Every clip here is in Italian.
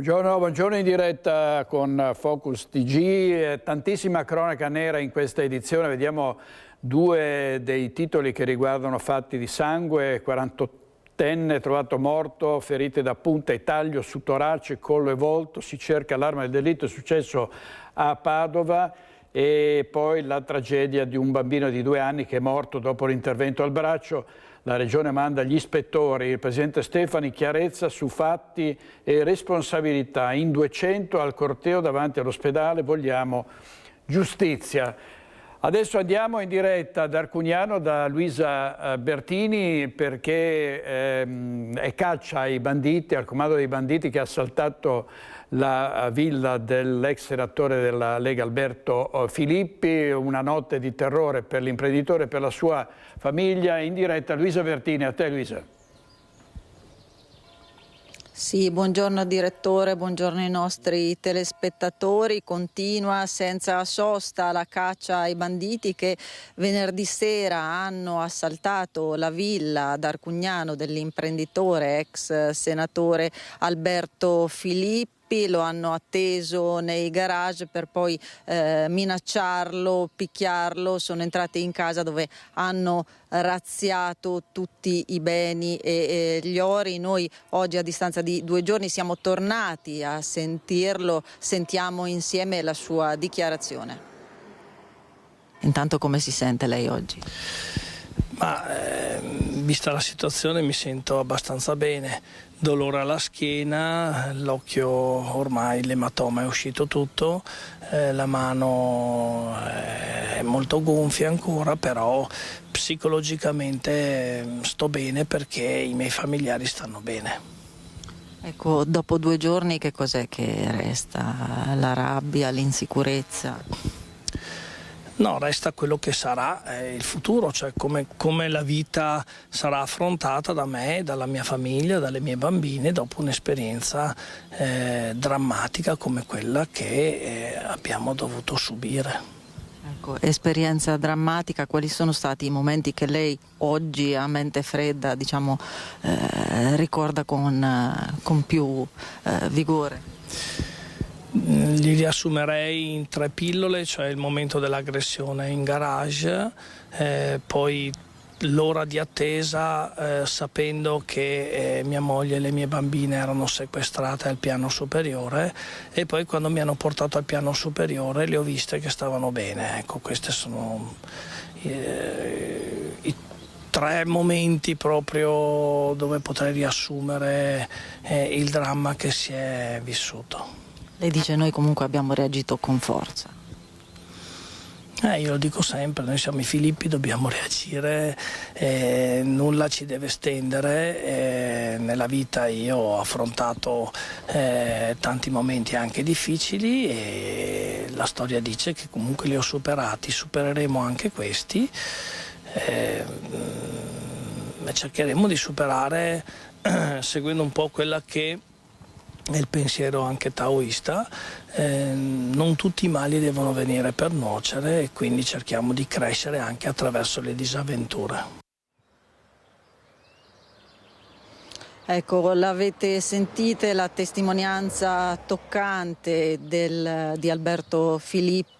Buongiorno in diretta con Focus TG, tantissima cronaca nera in questa edizione, vediamo due dei titoli che riguardano fatti di sangue, 48enne trovato morto, ferite da punta e taglio su torace, collo e volto, si cerca l'arma del delitto, è successo a Padova. E poi la tragedia di un bambino di 2 anni che è morto dopo l'intervento al braccio. La Regione manda gli ispettori, il Presidente Stefani, chiarezza su fatti e responsabilità. In 200 al corteo davanti all'ospedale, vogliamo giustizia. Adesso andiamo in diretta da Arcugnano da Luisa Bertini perché è caccia ai banditi, al comando dei banditi che ha assaltato la villa dell'ex senatore della Lega Alberto Filippi, una notte di terrore per l'imprenditore e per la sua famiglia. In diretta Luisa Bertini, a te Luisa. Sì, buongiorno direttore, buongiorno ai nostri telespettatori. Continua senza sosta la caccia ai banditi che venerdì sera hanno assaltato la villa ad Arcugnano dell'imprenditore ex senatore Alberto Filippi. Lo hanno atteso nei garage per poi minacciarlo, picchiarlo. Sono entrati in casa dove hanno razziato tutti i beni e gli ori. Noi oggi, a distanza di 2 giorni, siamo tornati a sentirlo. Sentiamo insieme la sua dichiarazione. Intanto, come si sente lei oggi? Vista la situazione mi sento abbastanza bene, dolore alla schiena, l'occhio ormai l'ematoma è uscito tutto, la mano è molto gonfia ancora, però psicologicamente sto bene perché i miei familiari stanno bene. Ecco, dopo 2 giorni che cos'è che resta? La rabbia, l'insicurezza? No, resta quello che sarà il futuro, cioè come la vita sarà affrontata da me, dalla mia famiglia, dalle mie bambine dopo un'esperienza drammatica come quella che abbiamo dovuto subire. Ecco, esperienza drammatica, quali sono stati i momenti che lei oggi a mente fredda, diciamo, ricorda con più vigore? Li riassumerei in 3 pillole, cioè il momento dell'aggressione in garage, poi l'ora di attesa sapendo che mia moglie e le mie bambine erano sequestrate al piano superiore, e poi quando mi hanno portato al piano superiore le ho viste che stavano bene. Ecco, questi sono i 3 momenti proprio dove potrei riassumere il dramma che si è vissuto. Lei dice: noi comunque abbiamo reagito con forza. Io lo dico sempre, noi siamo i Filippi, dobbiamo reagire, nulla ci deve stendere. Nella vita io ho affrontato tanti momenti anche difficili e la storia dice che comunque li ho superati, supereremo anche questi e cercheremo di superare seguendo un po' quella che è il pensiero anche taoista. Non tutti i mali devono venire per nuocere e quindi cerchiamo di crescere anche attraverso le disavventure. Ecco, l'avete sentite, la testimonianza toccante di Alberto Filippi,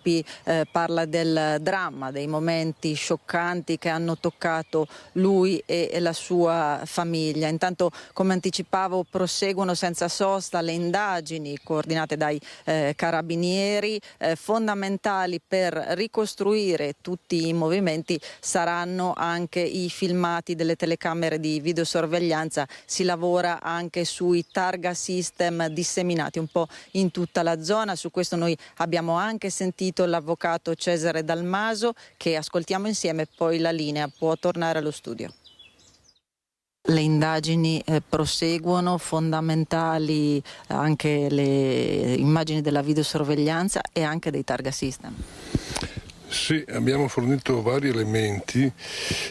parla del dramma, dei momenti scioccanti che hanno toccato lui e la sua famiglia. Intanto, come anticipavo, proseguono senza sosta le indagini coordinate dai carabinieri. Fondamentali per ricostruire tutti i movimenti saranno anche i filmati delle telecamere di videosorveglianza. Si lavora anche sui targa system disseminati un po' in tutta la zona. Su questo noi abbiamo anche sentito l'avvocato Cesare Dalmaso, che ascoltiamo insieme, poi la linea può tornare allo studio. Le indagini proseguono, fondamentali anche le immagini della videosorveglianza e anche dei targa system. Sì, abbiamo fornito vari elementi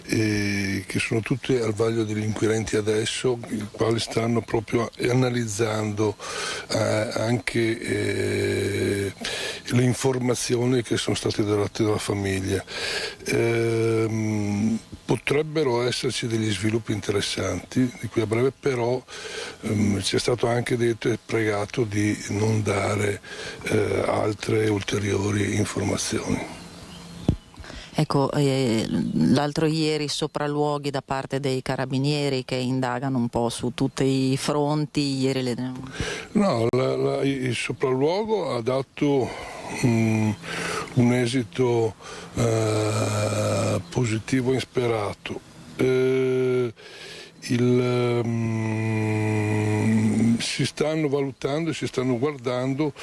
che sono tutti al vaglio degli inquirenti adesso, i quali stanno proprio analizzando anche le informazioni che sono state date dalla famiglia. Potrebbero esserci degli sviluppi interessanti di qui a breve, però ci è stato anche detto e pregato di non dare altre ulteriori informazioni. Ecco, l'altro ieri sopralluoghi da parte dei carabinieri che indagano un po' su tutti i fronti. Ieri No, il sopralluogo ha dato un esito positivo insperato. Si stanno valutando e si stanno guardando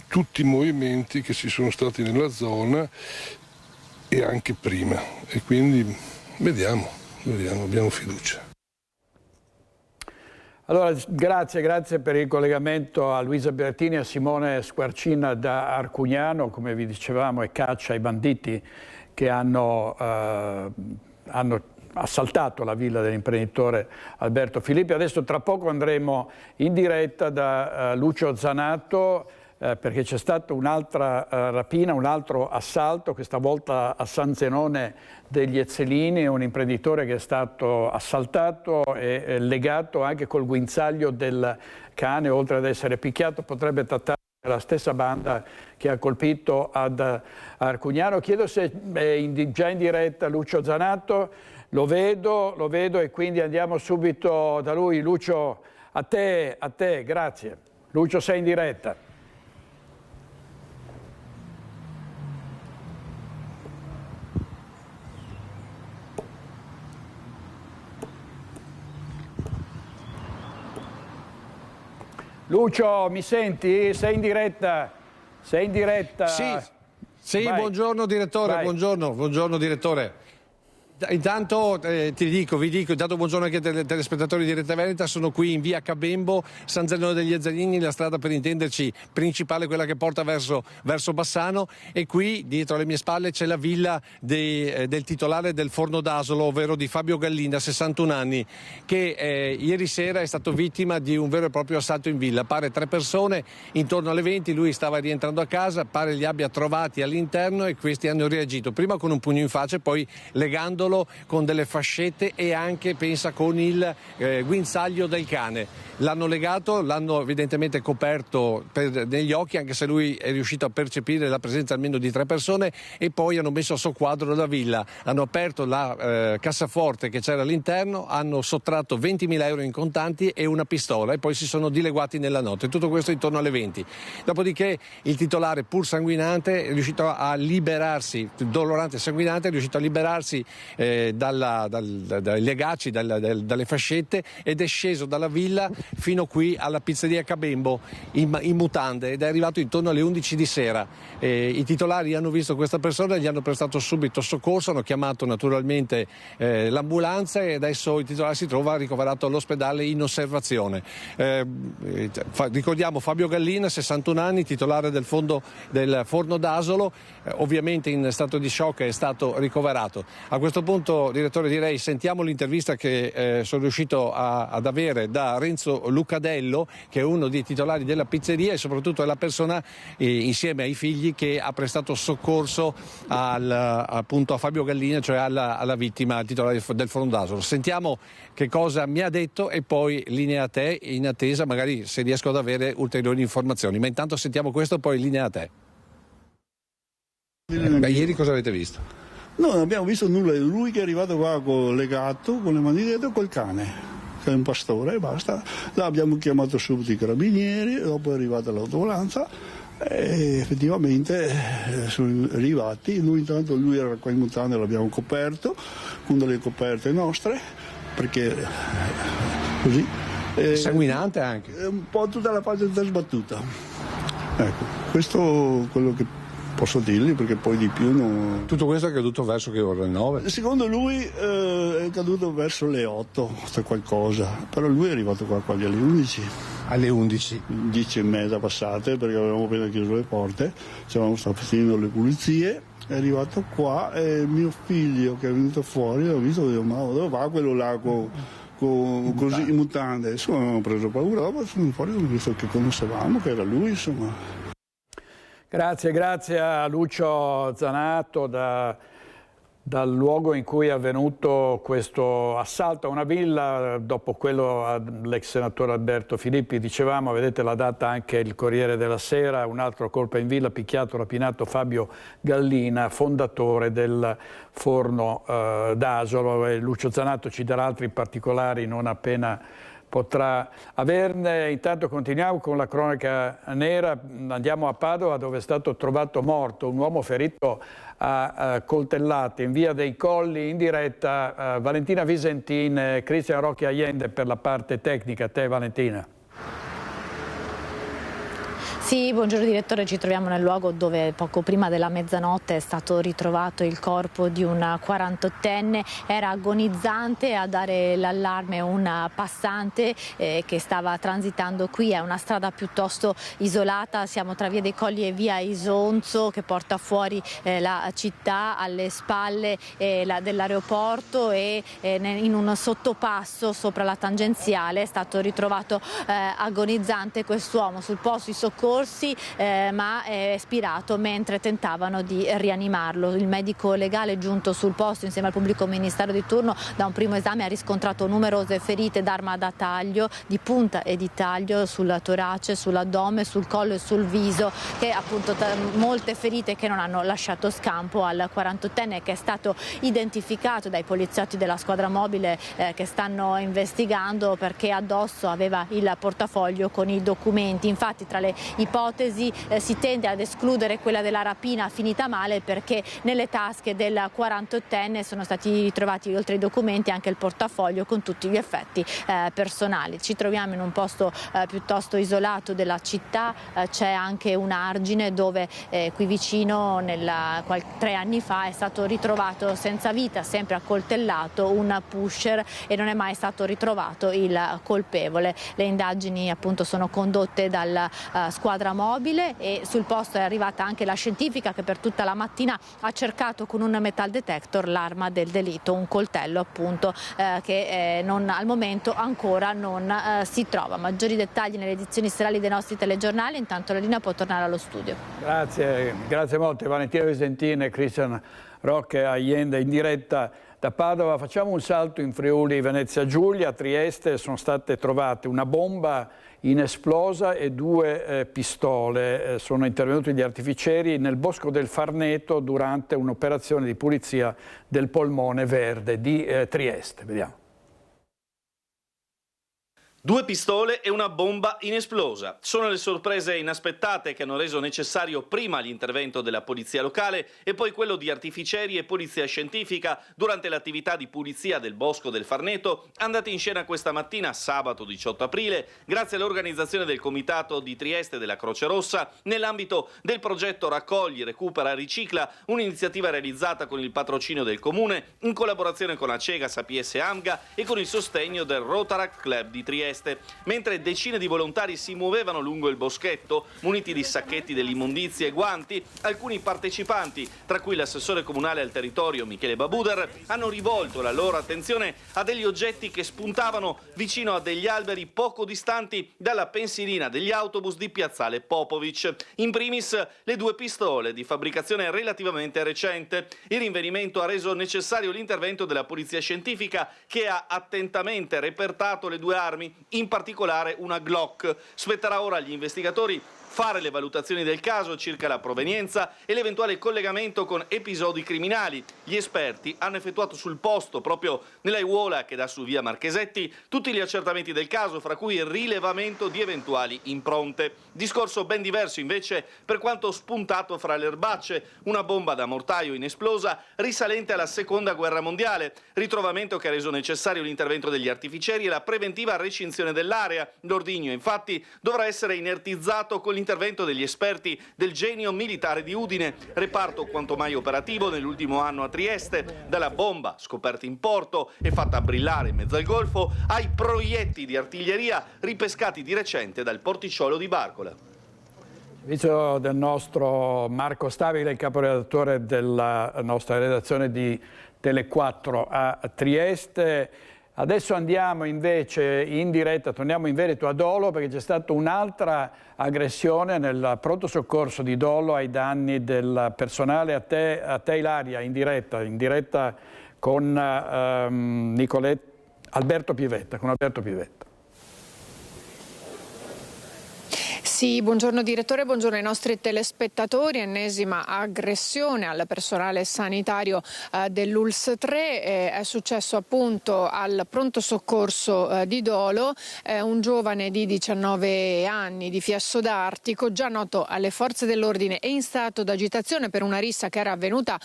tutti i movimenti che ci sono stati nella zona e anche prima, e quindi vediamo, abbiamo fiducia. Allora, grazie per il collegamento a Luisa Bertini e a Simone Squarcina da Arcugnano. Come vi dicevamo, è caccia ai banditi che hanno assaltato la villa dell'imprenditore Alberto Filippi. Adesso tra poco andremo in diretta da Lucio Zanato, perché c'è stata un'altra rapina, un altro assalto, questa volta a San Zenone degli Ezzelini, un imprenditore che è stato assaltato e legato anche col guinzaglio del cane, oltre ad essere picchiato, potrebbe trattare la stessa banda che ha colpito ad Arcugnano. Chiedo se è già in diretta Lucio Zanato, lo vedo e quindi andiamo subito da lui. Lucio, a te, grazie. Lucio, sei in diretta. Lucio, mi senti? Sei in diretta? Sì, vai. Buongiorno direttore, Vai. buongiorno direttore. Intanto vi dico, intanto buongiorno anche ai telespettatori di Rete Veneta. Sono qui in via Cabembo, San Zenone degli Ezzelini, la strada, per intenderci, principale, quella che porta verso Bassano, e qui dietro alle mie spalle c'è la villa del titolare del forno d'Asolo, ovvero di Fabio Gallina, 61 anni, che ieri sera è stato vittima di un vero e proprio assalto in villa. Pare 3 persone, intorno alle 20, lui stava rientrando a casa, pare li abbia trovati all'interno e questi hanno reagito, prima con un pugno in faccia e poi legandolo con delle fascette e anche, pensa, con il guinzaglio del cane. L'hanno legato, l'hanno evidentemente coperto negli occhi, anche se lui è riuscito a percepire la presenza almeno di 3 persone, e poi hanno messo a soqquadro la villa, hanno aperto la cassaforte che c'era all'interno, hanno sottratto 20.000 euro in contanti e una pistola e poi si sono dileguati nella notte. Tutto questo intorno alle 20. Dopodiché il titolare, pur sanguinante, è riuscito a liberarsi, dolorante e sanguinante, è riuscito a liberarsi dai legacci, dalle fascette, ed è sceso dalla villa fino qui alla pizzeria Cabembo in mutande, ed è arrivato intorno alle 11 di sera. I titolari hanno visto questa persona, gli hanno prestato subito soccorso, hanno chiamato naturalmente l'ambulanza e adesso il titolare si trova ricoverato all'ospedale in osservazione. Ricordiamo Fabio Gallina, 61 anni, titolare del forno d'Asolo, ovviamente in stato di shock, è stato ricoverato. A questo punto, direttore, direi sentiamo l'intervista che sono riuscito ad avere da Renzo Lucadello, che è uno dei titolari della pizzeria e soprattutto è la persona, insieme ai figli, che ha prestato soccorso appunto a Fabio Gallina, cioè alla vittima, titolare del forno d'Asolo. Sentiamo che cosa mi ha detto e poi linea a te, in attesa magari se riesco ad avere ulteriori informazioni. Ma intanto sentiamo questo, poi linea a te. Ieri cosa avete visto? No, non abbiamo visto nulla, è lui che è arrivato qua legato con le mani dietro col cane, che è un pastore e basta. Là abbiamo chiamato subito i carabinieri, dopo è arrivata l'autovolanza e effettivamente sono arrivati. Lui era qua in mutande, l'abbiamo coperto con delle coperte nostre, perché così. Sanguinante anche? Un po' tutta la parte sbattuta. Ecco, questo è quello che posso dirgli, perché poi di più non... Tutto questo è accaduto verso che ore? 9? Secondo lui è accaduto verso le 8, qualcosa, però lui è arrivato qua quasi alle 11. Alle 11? 10 e mezza passate, perché avevamo appena chiuso le porte, stavamo facendo le pulizie, è arrivato qua e mio figlio che è venuto fuori, l'ho visto, dico, ma dove va quello là così in mutande? Insomma, abbiamo preso paura, dopo sono fuori, ho visto che conoscevamo, che era lui, insomma. Grazie a Lucio Zanato dal luogo in cui è avvenuto questo assalto a una villa, dopo quello all'ex senatore Alberto Filippi. Dicevamo, vedete la data anche il Corriere della Sera, un altro colpo in villa, picchiato, rapinato Fabio Gallina, fondatore del forno d'Asolo. E Lucio Zanato ci darà altri particolari non appena potrà averne. Intanto continuiamo con la cronaca nera, andiamo a Padova dove è stato trovato morto un uomo ferito a coltellate in via dei Colli. In diretta Valentina Visentin e Cristian Rocchi Allende per la parte tecnica. A te Valentina. Sì, buongiorno direttore, ci troviamo nel luogo dove poco prima della mezzanotte è stato ritrovato il corpo di un 48enne, era agonizzante. A dare l'allarme un passante che stava transitando qui. È una strada piuttosto isolata, siamo tra via dei Colli e via Isonzo che porta fuori la città, alle spalle dell'aeroporto, e in un sottopasso sopra la tangenziale è stato ritrovato agonizzante quest'uomo. Sul posto i soccorsi ma è espirato mentre tentavano di rianimarlo. Il medico legale giunto sul posto insieme al pubblico ministero di turno da un primo esame ha riscontrato numerose ferite d'arma da taglio, di punta e di taglio sul torace, sull'addome, sul collo e sul viso, che appunto molte ferite che non hanno lasciato scampo al 48enne, che è stato identificato dai poliziotti della squadra mobile che stanno investigando perché addosso aveva il portafoglio con i documenti. Infatti tra le ipotesi si tende ad escludere quella della rapina finita male, perché nelle tasche del 48enne sono stati ritrovati oltre ai documenti anche il portafoglio con tutti gli effetti personali. Ci troviamo in un posto piuttosto isolato della città, c'è anche un argine dove qui vicino 3 anni fa è stato ritrovato senza vita, sempre accoltellato, un pusher, e non è mai stato ritrovato il colpevole. Le indagini appunto sono condotte dalla squadra mobile e sul posto è arrivata anche la scientifica che per tutta la mattina ha cercato con un metal detector l'arma del delitto, un coltello appunto che al momento ancora non si trova. Maggiori dettagli nelle edizioni serali dei nostri telegiornali. Intanto la linea può tornare allo studio. Grazie molte Valentina Visentin e Cristian Rocchi Allende in diretta da Padova. Facciamo un salto in Friuli Venezia Giulia. A Trieste sono state trovate una bomba inesplosa e 2 pistole. Sono intervenuti gli artificieri nel bosco del Farneto durante un'operazione di pulizia del polmone verde di Trieste. Vediamo. 2 pistole e una bomba inesplosa. Sono le sorprese inaspettate che hanno reso necessario prima l'intervento della polizia locale e poi quello di artificieri e polizia scientifica durante l'attività di pulizia del Bosco del Farneto, andati in scena questa mattina, sabato 18 aprile, grazie all'organizzazione del Comitato di Trieste della Croce Rossa, nell'ambito del progetto Raccogli, Recupera, Ricicla, un'iniziativa realizzata con il patrocinio del Comune, in collaborazione con Acega, Sapies e Amga e con il sostegno del Rotaract Club di Trieste. Mentre decine di volontari si muovevano lungo il boschetto, muniti di sacchetti dell'immondizia e guanti, alcuni partecipanti, tra cui l'assessore comunale al territorio Michele Babuder, hanno rivolto la loro attenzione a degli oggetti che spuntavano vicino a degli alberi poco distanti dalla pensilina degli autobus di Piazzale Popovic. In primis le 2 pistole di fabbricazione relativamente recente. Il rinvenimento ha reso necessario l'intervento della polizia scientifica, che ha attentamente repertato le 2 armi, in particolare una Glock. Spetterà ora agli investigatori fare le valutazioni del caso circa la provenienza e l'eventuale collegamento con episodi criminali. Gli esperti hanno effettuato sul posto, proprio nell'aiuola che dà su via Marchesetti, tutti gli accertamenti del caso, fra cui il rilevamento di eventuali impronte. Discorso ben diverso invece per quanto spuntato fra le erbacce, una bomba da mortaio inesplosa risalente alla Seconda Guerra Mondiale, ritrovamento che ha reso necessario l'intervento degli artificieri e la preventiva recinzione dell'area. L'ordigno infatti dovrà essere inertizzato con l'intervento degli esperti del Genio Militare di Udine, reparto quanto mai operativo nell'ultimo anno a Trieste, dalla bomba scoperta in porto e fatta brillare in mezzo al golfo ai proiettili di artiglieria ripescati di recente dal porticciolo di Barcola. Servizio del nostro Marco Stabile, il caporedattore della nostra redazione di Tele4 a Trieste. Adesso andiamo invece in diretta, torniamo in Veneto a Dolo, perché c'è stata un'altra aggressione nel pronto soccorso di Dolo ai danni del personale. A te Ilaria, in diretta con Alberto Pivetta. Sì, buongiorno direttore, buongiorno ai nostri telespettatori. Ennesima aggressione al personale sanitario dell'ULSS 3 è successo appunto al pronto soccorso di Dolo. Un giovane di 19 anni di Fiesso d'Artico, già noto alle forze dell'ordine e in stato d'agitazione per una rissa che era avvenuta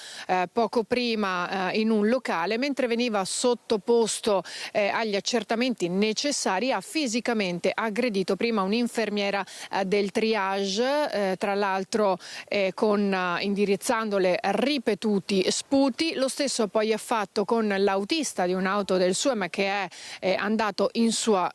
poco prima in un locale, mentre veniva sottoposto agli accertamenti necessari, ha fisicamente aggredito prima un'infermiera del triage, tra l'altro indirizzandole ripetuti sputi. Lo stesso poi ha fatto con l'autista di un'auto del SUEM che è andato in suo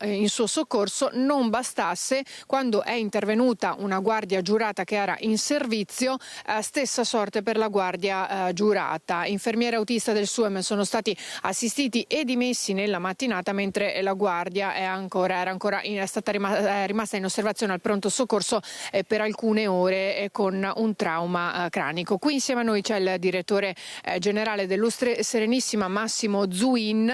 soccorso. Non bastasse, quando è intervenuta una guardia giurata che era in servizio, stessa sorte per la guardia giurata. Infermiere e autista del SUEM sono stati assistiti e dimessi nella mattinata, mentre la guardia è stata rimasta in osservazione al pronto soccorso per alcune ore con un trauma cranico. Qui insieme a noi c'è il direttore generale dell'ULSS Serenissima, Massimo Zuin.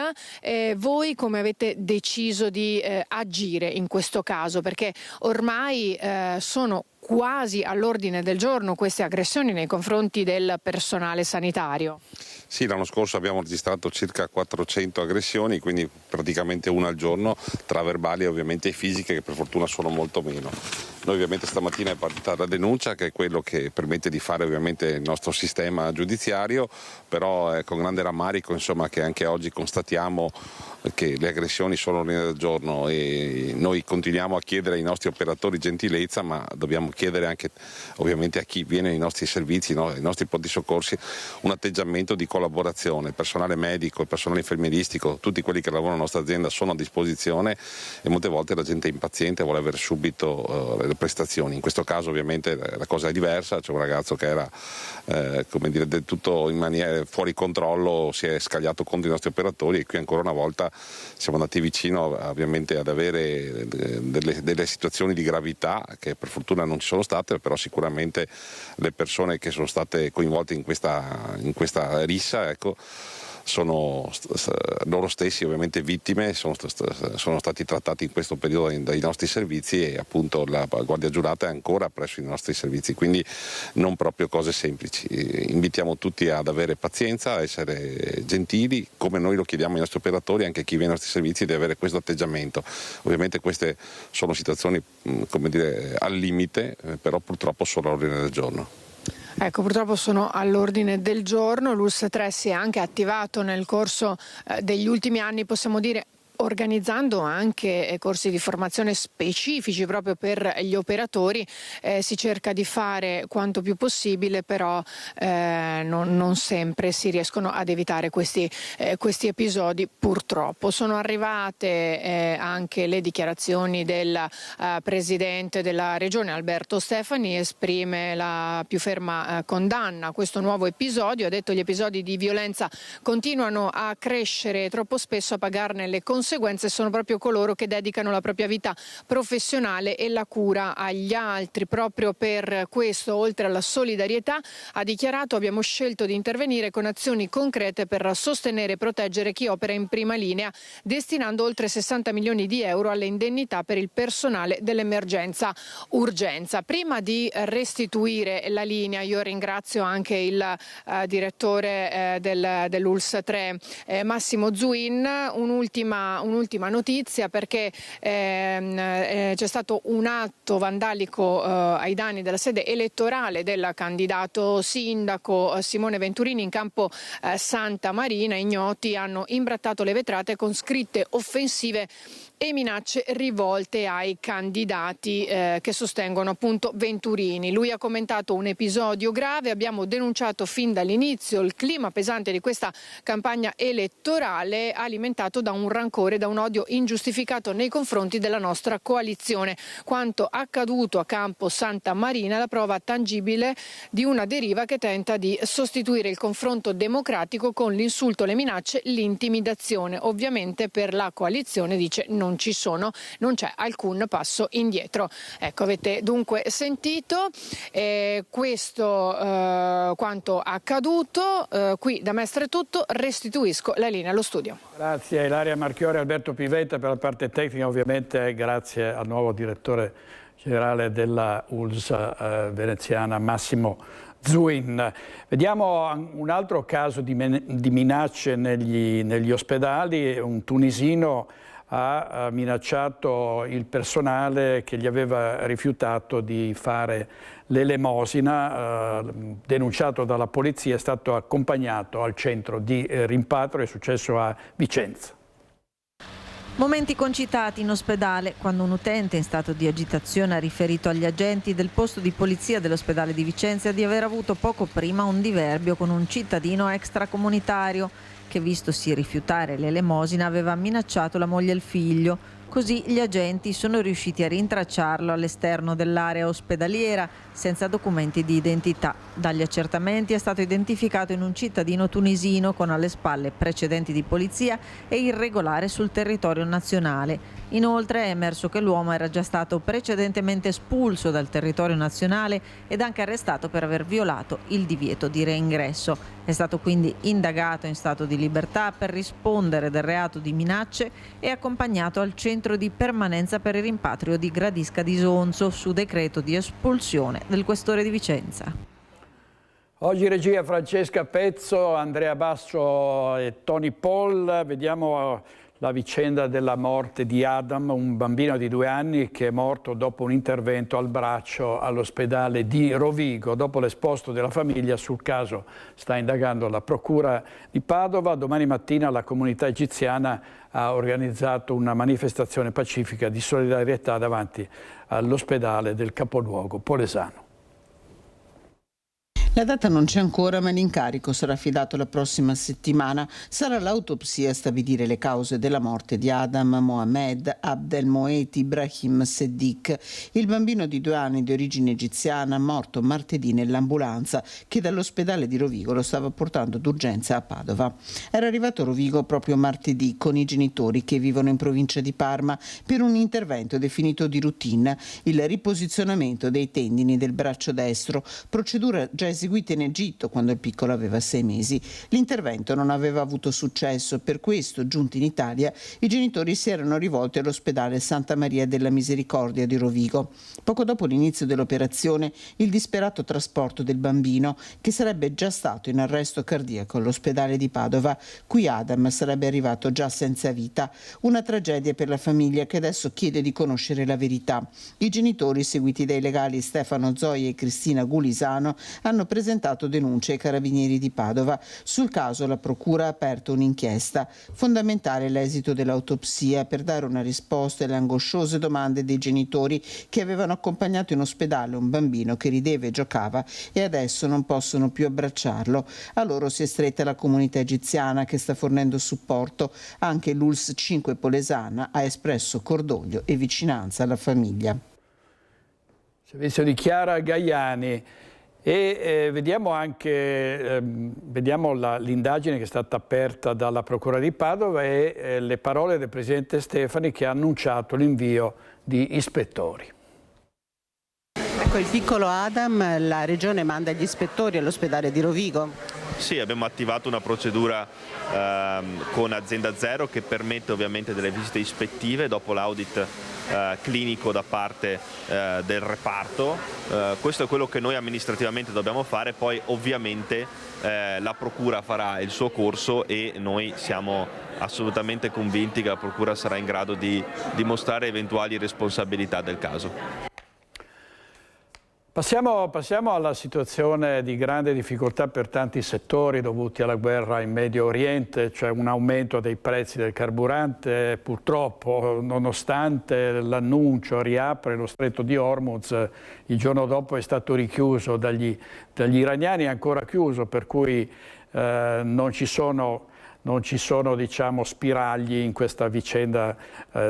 Voi come avete deciso di agire in questo caso? Perché ormai sono quasi all'ordine del giorno queste aggressioni nei confronti del personale sanitario. Sì, l'anno scorso abbiamo registrato circa 400 aggressioni, quindi praticamente una al giorno, tra verbali e ovviamente fisiche, che per fortuna sono molto meno. Noi ovviamente stamattina è partita la denuncia, che è quello che permette di fare ovviamente il nostro sistema giudiziario, però è con grande rammarico insomma, che anche oggi constatiamo che le aggressioni sono all'ordine del giorno e noi continuiamo a chiedere ai nostri operatori gentilezza, ma dobbiamo chiedere anche ovviamente a chi viene nei nostri servizi, ai nostri pronti soccorsi, un atteggiamento di collaborazione. Il personale medico, il personale infermieristico, tutti quelli che lavorano nella nostra azienda sono a disposizione e molte volte la gente è impaziente e vuole avere subito le prestazioni. In questo caso ovviamente la cosa è diversa, c'è un ragazzo che era del tutto in maniera fuori controllo, si è scagliato contro i nostri operatori e qui ancora una volta siamo andati vicino ovviamente ad avere delle situazioni di gravità che per fortuna non ci sono state, però sicuramente le persone che sono state coinvolte in questa rissa, ecco, sono loro stessi ovviamente vittime, sono stati trattati in questo periodo dai nostri servizi e appunto la guardia giurata è ancora presso i nostri servizi, quindi non proprio cose semplici. Invitiamo tutti ad avere pazienza, a essere gentili, come noi lo chiediamo ai nostri operatori, anche chi viene ai nostri servizi deve avere questo atteggiamento. Ovviamente queste sono situazioni al limite, però purtroppo sono all'ordine del giorno. Ecco, purtroppo sono all'ordine del giorno. L'ULSS 3 si è anche attivato nel corso degli ultimi anni, possiamo dire, organizzando anche corsi di formazione specifici proprio per gli operatori. Si cerca di fare quanto più possibile, però non sempre si riescono ad evitare questi episodi, purtroppo. Sono arrivate anche le dichiarazioni del presidente della regione Alberto Stefani, esprime la più ferma condanna a questo nuovo episodio. Ha detto: gli episodi di violenza continuano a crescere e troppo spesso a pagarne le conseguenze sono proprio coloro che dedicano la propria vita professionale e la cura agli altri. Proprio per questo, oltre alla solidarietà, ha dichiarato: abbiamo scelto di intervenire con azioni concrete per sostenere e proteggere chi opera in prima linea, destinando oltre 60 milioni di euro alle indennità per il personale dell'emergenza urgenza. Prima di restituire la linea, io ringrazio anche il direttore dell'ULSS 3 Massimo Zuin. Un'ultima notizia, perché c'è stato un atto vandalico ai danni della sede elettorale del candidato sindaco Simone Venturini in campo Santa Marina. Ignoti hanno imbrattato le vetrate con scritte offensive e minacce rivolte ai candidati che sostengono appunto Venturini. Lui ha commentato un episodio grave: abbiamo denunciato fin dall'inizio il clima pesante di questa campagna elettorale alimentato da un rancore, da un odio ingiustificato nei confronti della nostra coalizione. Quanto accaduto a Campo Santa Marina è la prova tangibile di una deriva che tenta di sostituire il confronto democratico con l'insulto, le minacce, l'intimidazione. Ovviamente per la coalizione, dice, non c'è alcun passo indietro. Ecco, avete dunque sentito questo quanto accaduto. Qui da Mestre è tutto, restituisco la linea allo studio. Grazie Ilaria Marchiori e Alberto Pivetta per la parte tecnica, ovviamente grazie al nuovo direttore generale della ULSS veneziana Massimo Zuin. Vediamo un altro caso di minacce negli ospedali. Un tunisino ha minacciato il personale che gli aveva rifiutato di fare l'elemosina, denunciato dalla polizia, è stato accompagnato al centro di rimpatrio, è successo a Vicenza. Momenti concitati in ospedale quando un utente in stato di agitazione ha riferito agli agenti del posto di polizia dell'ospedale di Vicenza di aver avuto poco prima un diverbio con un cittadino extracomunitario che, vistosi rifiutare l'elemosina, aveva minacciato la moglie e il figlio. Così gli agenti sono riusciti a rintracciarlo all'esterno dell'area ospedaliera senza documenti di identità. Dagli accertamenti è stato identificato in un cittadino tunisino con alle spalle precedenti di polizia e irregolare sul territorio nazionale. Inoltre è emerso che l'uomo era già stato precedentemente espulso dal territorio nazionale ed anche arrestato per aver violato il divieto di reingresso. È stato quindi indagato in stato di libertà per rispondere del reato di minacce e accompagnato al centro di permanenza per il rimpatrio di Gradisca di Sonzo su decreto di espulsione del questore di Vicenza. Oggi regia Francesca Pezzo, Andrea Basso e Tony Paul. Vediamo la vicenda della morte di Adam, un bambino di 2 anni che è morto dopo un intervento al braccio all'ospedale di Rovigo. Dopo l'esposto della famiglia, sul caso sta indagando la procura di Padova. Domani mattina la comunità egiziana ha organizzato una manifestazione pacifica di solidarietà davanti all'ospedale del capoluogo polesano. La data non c'è ancora, ma l'incarico sarà affidato la prossima settimana. Sarà l'autopsia a stabilire le cause della morte di Adam Mohamed Abdelmoeti Ibrahim Seddiq, il bambino di 2 anni di origine egiziana morto martedì nell'ambulanza che dall'ospedale di Rovigo lo stava portando d'urgenza a Padova. Era arrivato a Rovigo proprio martedì con i genitori che vivono in provincia di Parma per un intervento definito di routine, il riposizionamento dei tendini del braccio destro, procedura già eseguita in Egitto quando il piccolo aveva 6 mesi. L'intervento non aveva avuto successo, per questo, giunti in Italia, i genitori si erano rivolti all'ospedale Santa Maria della Misericordia di Rovigo. Poco dopo l'inizio dell'operazione, il disperato trasporto del bambino, che sarebbe già stato in arresto cardiaco all'ospedale di Padova, cui Adam sarebbe arrivato già senza vita. Una tragedia per la famiglia che adesso chiede di conoscere la verità. I genitori, seguiti dai legali Stefano Zoia e Cristina Gulisano, hanno presentato denunce ai carabinieri di Padova. Sul caso la procura ha aperto un'inchiesta. Fondamentale l'esito dell'autopsia per dare una risposta alle angosciose domande dei genitori che avevano accompagnato in ospedale un bambino che rideva e giocava e adesso non possono più abbracciarlo. A loro si è stretta la comunità egiziana che sta fornendo supporto. Anche l'ULSS 5 Polesana ha espresso cordoglio e vicinanza alla famiglia. Servizio di Chiara Gaiani. E vediamo anche l'indagine che è stata aperta dalla Procura di Padova e le parole del Presidente Stefani che ha annunciato l'invio di ispettori. Ecco, il piccolo Adam, la Regione manda gli ispettori all'ospedale di Rovigo? Sì, abbiamo attivato una procedura con Azienda Zero che permette ovviamente delle visite ispettive dopo l'audit clinico da parte del reparto. Questo è quello che noi amministrativamente dobbiamo fare, poi ovviamente la Procura farà il suo corso e noi siamo assolutamente convinti che la Procura sarà in grado di dimostrare eventuali responsabilità del caso. Passiamo alla situazione di grande difficoltà per tanti settori dovuti alla guerra in Medio Oriente, cioè un aumento dei prezzi del carburante. Purtroppo, nonostante l'annuncio riapre lo stretto di Hormuz, il giorno dopo è stato richiuso dagli iraniani, è ancora chiuso, per cui non ci sono diciamo, spiragli in questa vicenda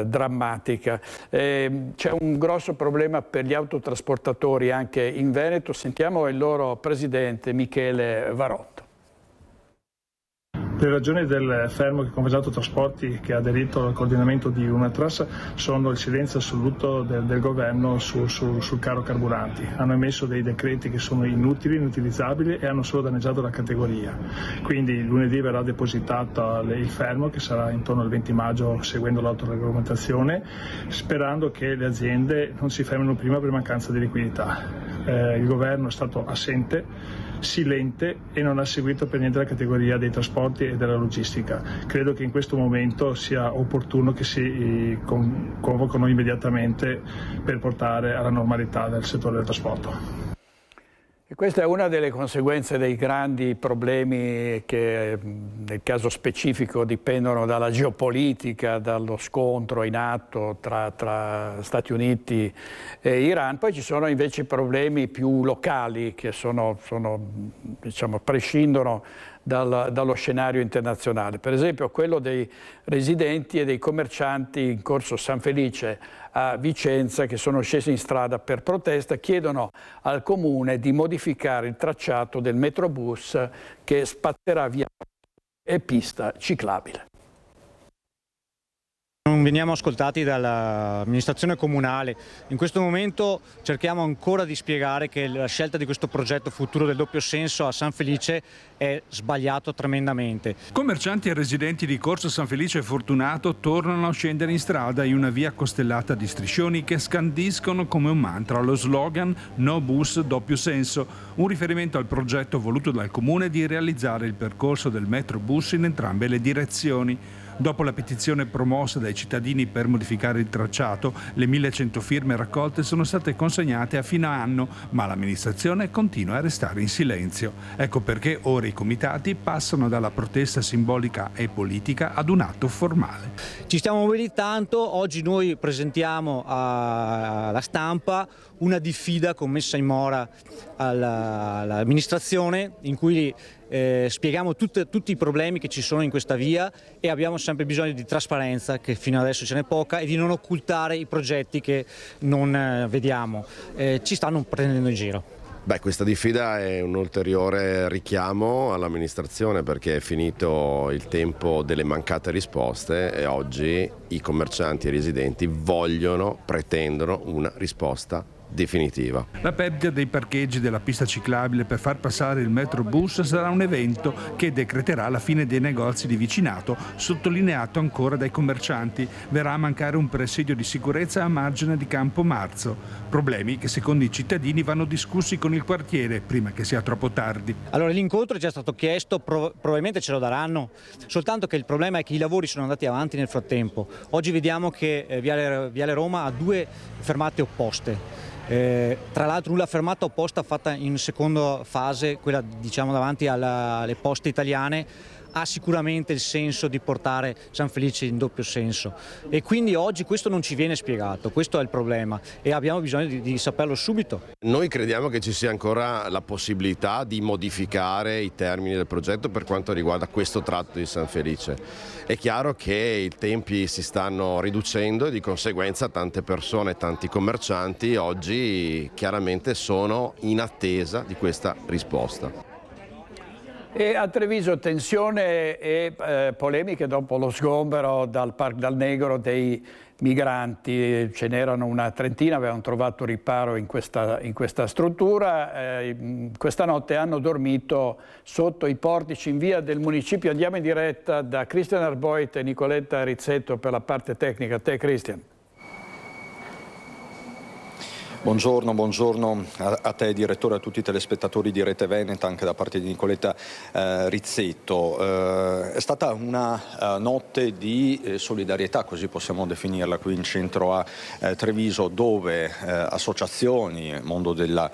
drammatica. C'è un grosso problema per gli autotrasportatori anche in Veneto. Sentiamo il loro presidente Michele Varotto. Le ragioni del fermo che Confesato Trasporti, che ha aderito al coordinamento di Unatras, sono il silenzio assoluto del governo sul caro carburanti. Hanno emesso dei decreti che sono inutili, inutilizzabili e hanno solo danneggiato la categoria. Quindi lunedì verrà depositato il fermo, che sarà intorno al 20 maggio seguendo l'autoregolamentazione, sperando che le aziende non si fermino prima per mancanza di liquidità. Il governo è stato assente, silente e non ha seguito per niente la categoria dei trasporti e della logistica. Credo che in questo momento sia opportuno che si convocano immediatamente per portare alla normalità del settore del trasporto. E questa è una delle conseguenze dei grandi problemi che nel caso specifico dipendono dalla geopolitica, dallo scontro in atto tra Stati Uniti e Iran. Poi ci sono invece problemi più locali che diciamo, prescindono dallo scenario internazionale. Per esempio quello dei residenti e dei commercianti in Corso San Felice a Vicenza, che sono scesi in strada per protesta, chiedono al Comune di modificare il tracciato del Metrobus che spazierà via e pista ciclabile. Non veniamo ascoltati dall'amministrazione comunale. In questo momento cerchiamo ancora di spiegare che la scelta di questo progetto futuro del doppio senso a San Felice è sbagliato tremendamente. Commercianti e residenti di Corso San Felice e Fortunato tornano a scendere in strada in una via costellata di striscioni che scandiscono come un mantra lo slogan No bus doppio senso, un riferimento al progetto voluto dal Comune di realizzare il percorso del Metrobus in entrambe le direzioni. Dopo la petizione promossa dai cittadini per modificare il tracciato, le 1100 firme raccolte sono state consegnate a fine anno, ma l'amministrazione continua a restare in silenzio. Ecco perché ora i comitati passano dalla protesta simbolica e politica ad un atto formale. Ci stiamo mobilitando, oggi noi presentiamo alla stampa una diffida commessa in mora all'amministrazione in cui spieghiamo tutti i problemi che ci sono in questa via e abbiamo sempre bisogno di trasparenza, che fino adesso ce n'è poca, e di non occultare i progetti che non vediamo. Ci stanno prendendo in giro. Beh, questa diffida è un ulteriore richiamo all'amministrazione, perché è finito il tempo delle mancate risposte e oggi i commercianti e i residenti pretendono una risposta definitiva. La perdita dei parcheggi della pista ciclabile per far passare il Metrobus sarà un evento che decreterà la fine dei negozi di vicinato, sottolineato ancora dai commercianti. Verrà a mancare un presidio di sicurezza a margine di Campo Marzo. Problemi che secondo i cittadini vanno discussi con il quartiere prima che sia troppo tardi. Allora l'incontro è già stato chiesto, probabilmente ce lo daranno, soltanto che il problema è che i lavori sono andati avanti nel frattempo. Oggi vediamo che Viale Roma ha 2 fermate opposte. Tra l'altro la fermata opposta fatta in seconda fase, quella diciamo davanti alle poste italiane, ha sicuramente il senso di portare San Felice in doppio senso e quindi oggi questo non ci viene spiegato, questo è il problema e abbiamo bisogno di saperlo subito. Noi crediamo che ci sia ancora la possibilità di modificare i termini del progetto per quanto riguarda questo tratto di San Felice. È chiaro che i tempi si stanno riducendo e di conseguenza tante persone, tanti commercianti oggi chiaramente sono in attesa di questa risposta. E a Treviso tensione e polemiche dopo lo sgombero dal Parc dal Negro dei migranti. Ce n'erano una trentina, avevano trovato riparo in questa struttura. Questa notte hanno dormito sotto i portici in via del municipio. Andiamo in diretta da Cristian Arboit e Nicoletta Rizzetto per la parte tecnica. A te Cristian. Buongiorno a te direttore, a tutti i telespettatori di Rete Veneta, anche da parte di Nicoletta Rizzetto. È stata una notte di solidarietà, così possiamo definirla, qui in centro a Treviso, dove associazioni, mondo della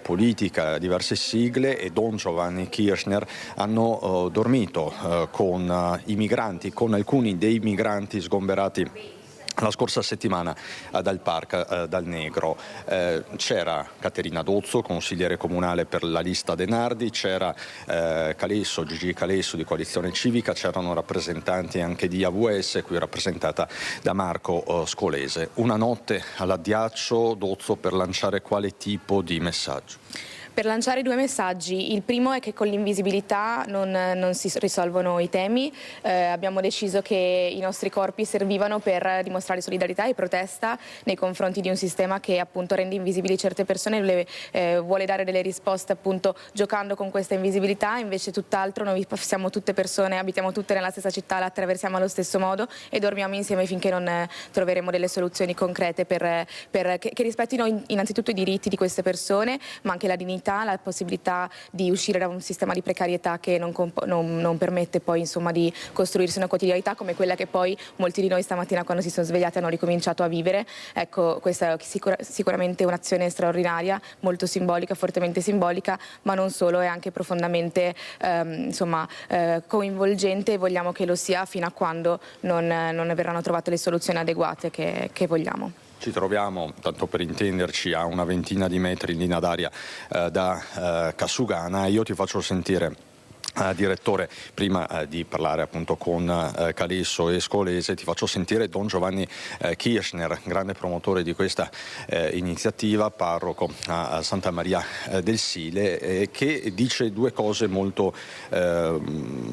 politica, diverse sigle e Don Giovanni Kirchner hanno dormito con i migranti, con alcuni dei migranti sgomberati la scorsa settimana dal Parc dal Negro. C'era Caterina Dozzo, consigliere comunale per la lista Denardi, c'era Gigi Calesso di Coalizione Civica, c'erano rappresentanti anche di AVS, qui rappresentata da Marco Scolese. Una notte all'addiaccio, Dozzo, per lanciare quale tipo di messaggio? Per lanciare due messaggi. Il primo è che con l'invisibilità non si risolvono i temi. Abbiamo deciso che i nostri corpi servivano per dimostrare solidarietà e protesta nei confronti di un sistema che appunto rende invisibili certe persone, vuole dare delle risposte appunto giocando con questa invisibilità, invece tutt'altro. Noi siamo tutte persone, abitiamo tutte nella stessa città, la attraversiamo allo stesso modo e dormiamo insieme finché non troveremo delle soluzioni concrete che rispettino innanzitutto i diritti di queste persone, ma anche la dignità, la possibilità di uscire da un sistema di precarietà che non permette poi insomma di costruirsi una quotidianità come quella che poi molti di noi stamattina quando si sono svegliati hanno ricominciato a vivere. Ecco, questa è sicuramente un'azione straordinaria, molto simbolica, fortemente simbolica, ma non solo, è anche profondamente coinvolgente, e vogliamo che lo sia fino a quando non verranno trovate le soluzioni adeguate che vogliamo. Ci troviamo, tanto per intenderci, a una ventina di metri in linea d'aria da Cassugana. Io ti faccio sentire, direttore, prima di parlare appunto con Calesso e Scolese, ti faccio sentire Don Giovanni Kirchner, grande promotore di questa iniziativa, parroco a Santa Maria del Sile, che dice due cose molto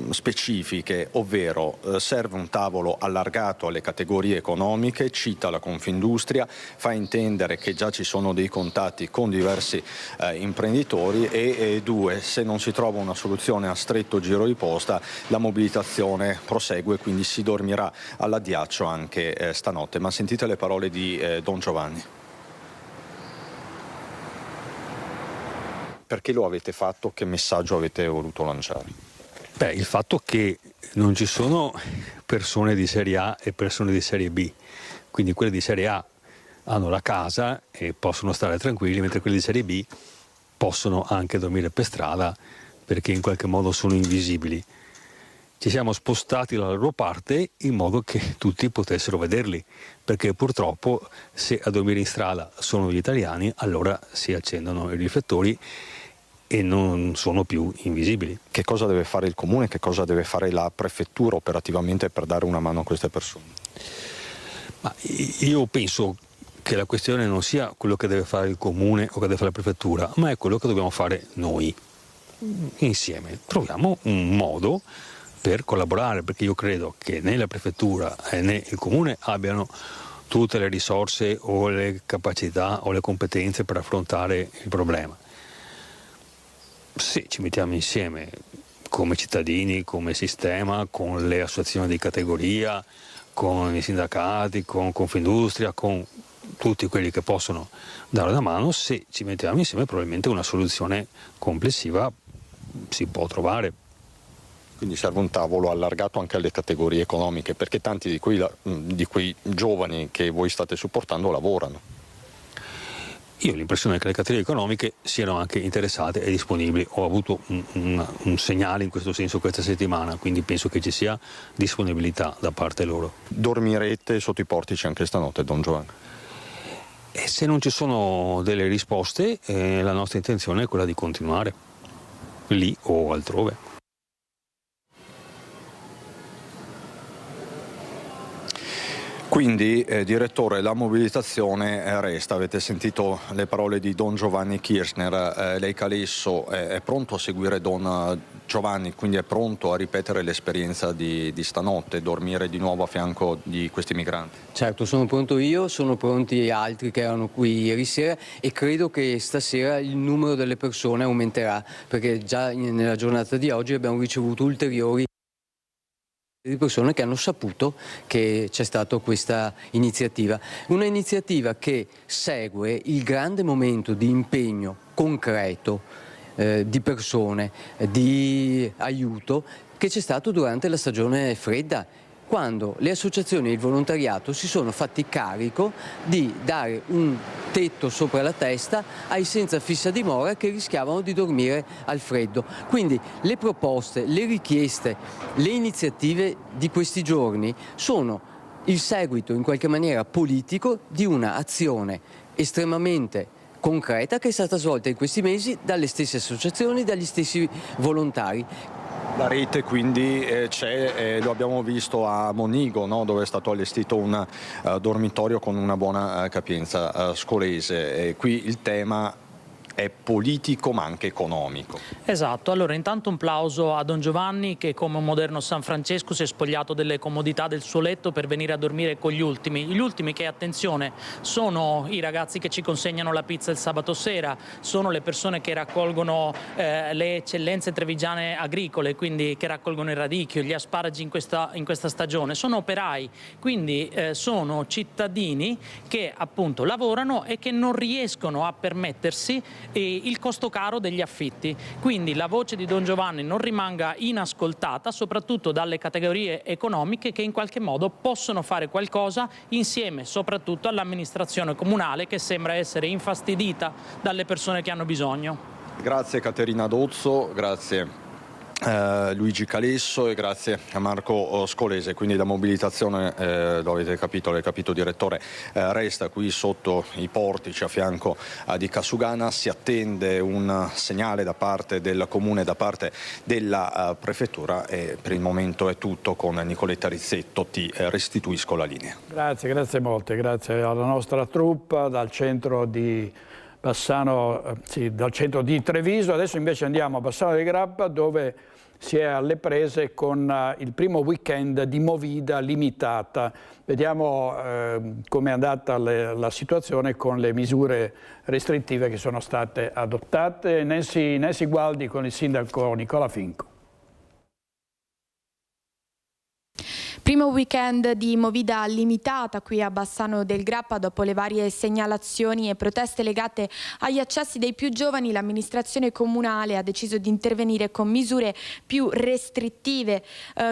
specifiche, ovvero serve un tavolo allargato alle categorie economiche, cita la Confindustria, fa intendere che già ci sono dei contatti con diversi imprenditori e due, se non si trova una soluzione a stretto giro di posta, la mobilitazione prosegue, quindi si dormirà all'addiaccio anche stanotte. Ma sentite le parole di Don Giovanni. Perché lo avete fatto? Che messaggio avete voluto lanciare? Il fatto che non ci sono persone di serie A e persone di serie B, quindi quelle di serie A hanno la casa e possono stare tranquilli, mentre quelli di serie B possono anche dormire per strada perché in qualche modo sono invisibili. Ci siamo spostati dalla loro parte in modo che tutti potessero vederli, perché purtroppo se a dormire in strada sono gli italiani, allora si accendono i riflettori e non sono più invisibili. Che cosa deve fare il comune, che cosa deve fare la prefettura operativamente per dare una mano a queste persone? Ma io penso che la questione non sia quello che deve fare il comune o che deve fare la prefettura, ma è quello che dobbiamo fare noi. Insieme troviamo un modo per collaborare, perché io credo che né la prefettura né il comune abbiano tutte le risorse o le capacità o le competenze per affrontare il problema. Se ci mettiamo insieme come cittadini, come sistema, con le associazioni di categoria, con i sindacati, con Confindustria, con tutti quelli che possono dare una mano, se ci mettiamo insieme probabilmente una soluzione complessiva si può trovare. Quindi serve un tavolo allargato anche alle categorie economiche, perché tanti di quei giovani che voi state supportando lavorano. Io ho l'impressione che le categorie economiche siano anche interessate e disponibili. Ho avuto un segnale in questo senso questa settimana, quindi penso che ci sia disponibilità da parte loro. Dormirete sotto i portici anche stanotte, Don Giovanni? E se non ci sono delle risposte, la nostra intenzione è quella di continuare lì o altrove. Quindi, direttore, la mobilitazione resta. Avete sentito le parole di Don Giovanni Kirchner. Lei, Calesso, è pronto a seguire Don Giovanni, quindi è pronto a ripetere l'esperienza di stanotte, dormire di nuovo a fianco di questi migranti? Certo, sono pronto io, sono pronti altri che erano qui ieri sera e credo che stasera il numero delle persone aumenterà, perché già nella giornata di oggi abbiamo ricevuto ulteriori di persone che hanno saputo che c'è stata questa iniziativa. Una iniziativa che segue il grande momento di impegno concreto di persone, di aiuto che c'è stato durante la stagione fredda, quando le associazioni e il volontariato si sono fatti carico di dare un tetto sopra la testa ai senza fissa dimora che rischiavano di dormire al freddo. Quindi le proposte, le richieste, le iniziative di questi giorni sono il seguito in qualche maniera politico di una azione estremamente concreta che è stata svolta in questi mesi dalle stesse associazioni, dagli stessi volontari. La rete quindi c'è, lo abbiamo visto a Monigo, no? Dove è stato allestito un dormitorio con una buona capienza scolese. Qui il tema è politico ma anche economico. Esatto, allora intanto un plauso a Don Giovanni che come un moderno San Francesco si è spogliato delle comodità del suo letto per venire a dormire con gli ultimi che, attenzione, sono i ragazzi che ci consegnano la pizza il sabato sera, sono le persone che raccolgono le eccellenze trevigiane agricole, quindi che raccolgono il radicchio, gli asparagi in questa stagione, sono operai, quindi sono cittadini che appunto lavorano e che non riescono a permettersi il costo caro degli affitti. Quindi la voce di Don Giovanni non rimanga inascoltata, soprattutto dalle categorie economiche che in qualche modo possono fare qualcosa insieme soprattutto all'amministrazione comunale che sembra essere infastidita dalle persone che hanno bisogno. Grazie Caterina Dozzo, grazie Luigi Calesso e grazie a Marco Scolese. Quindi la mobilitazione, lo avete capito, l'hai capito direttore, resta qui sotto i portici a fianco di Casugana. Si attende un segnale da parte del comune, da parte della prefettura, e per il momento è tutto. Con Nicoletta Rizzetto ti restituisco la linea. Grazie molte, grazie alla nostra troupe dal centro di Bassano, dal centro di Treviso. Adesso invece andiamo a Bassano del Grappa, dove si è alle prese con il primo weekend di movida limitata. Vediamo come è andata la situazione con le misure restrittive che sono state adottate. Nancy Gualdi con il sindaco Nicola Finco. Primo weekend di movida limitata qui a Bassano del Grappa. Dopo le varie segnalazioni e proteste legate agli accessi dei più giovani, l'amministrazione comunale ha deciso di intervenire con misure più restrittive,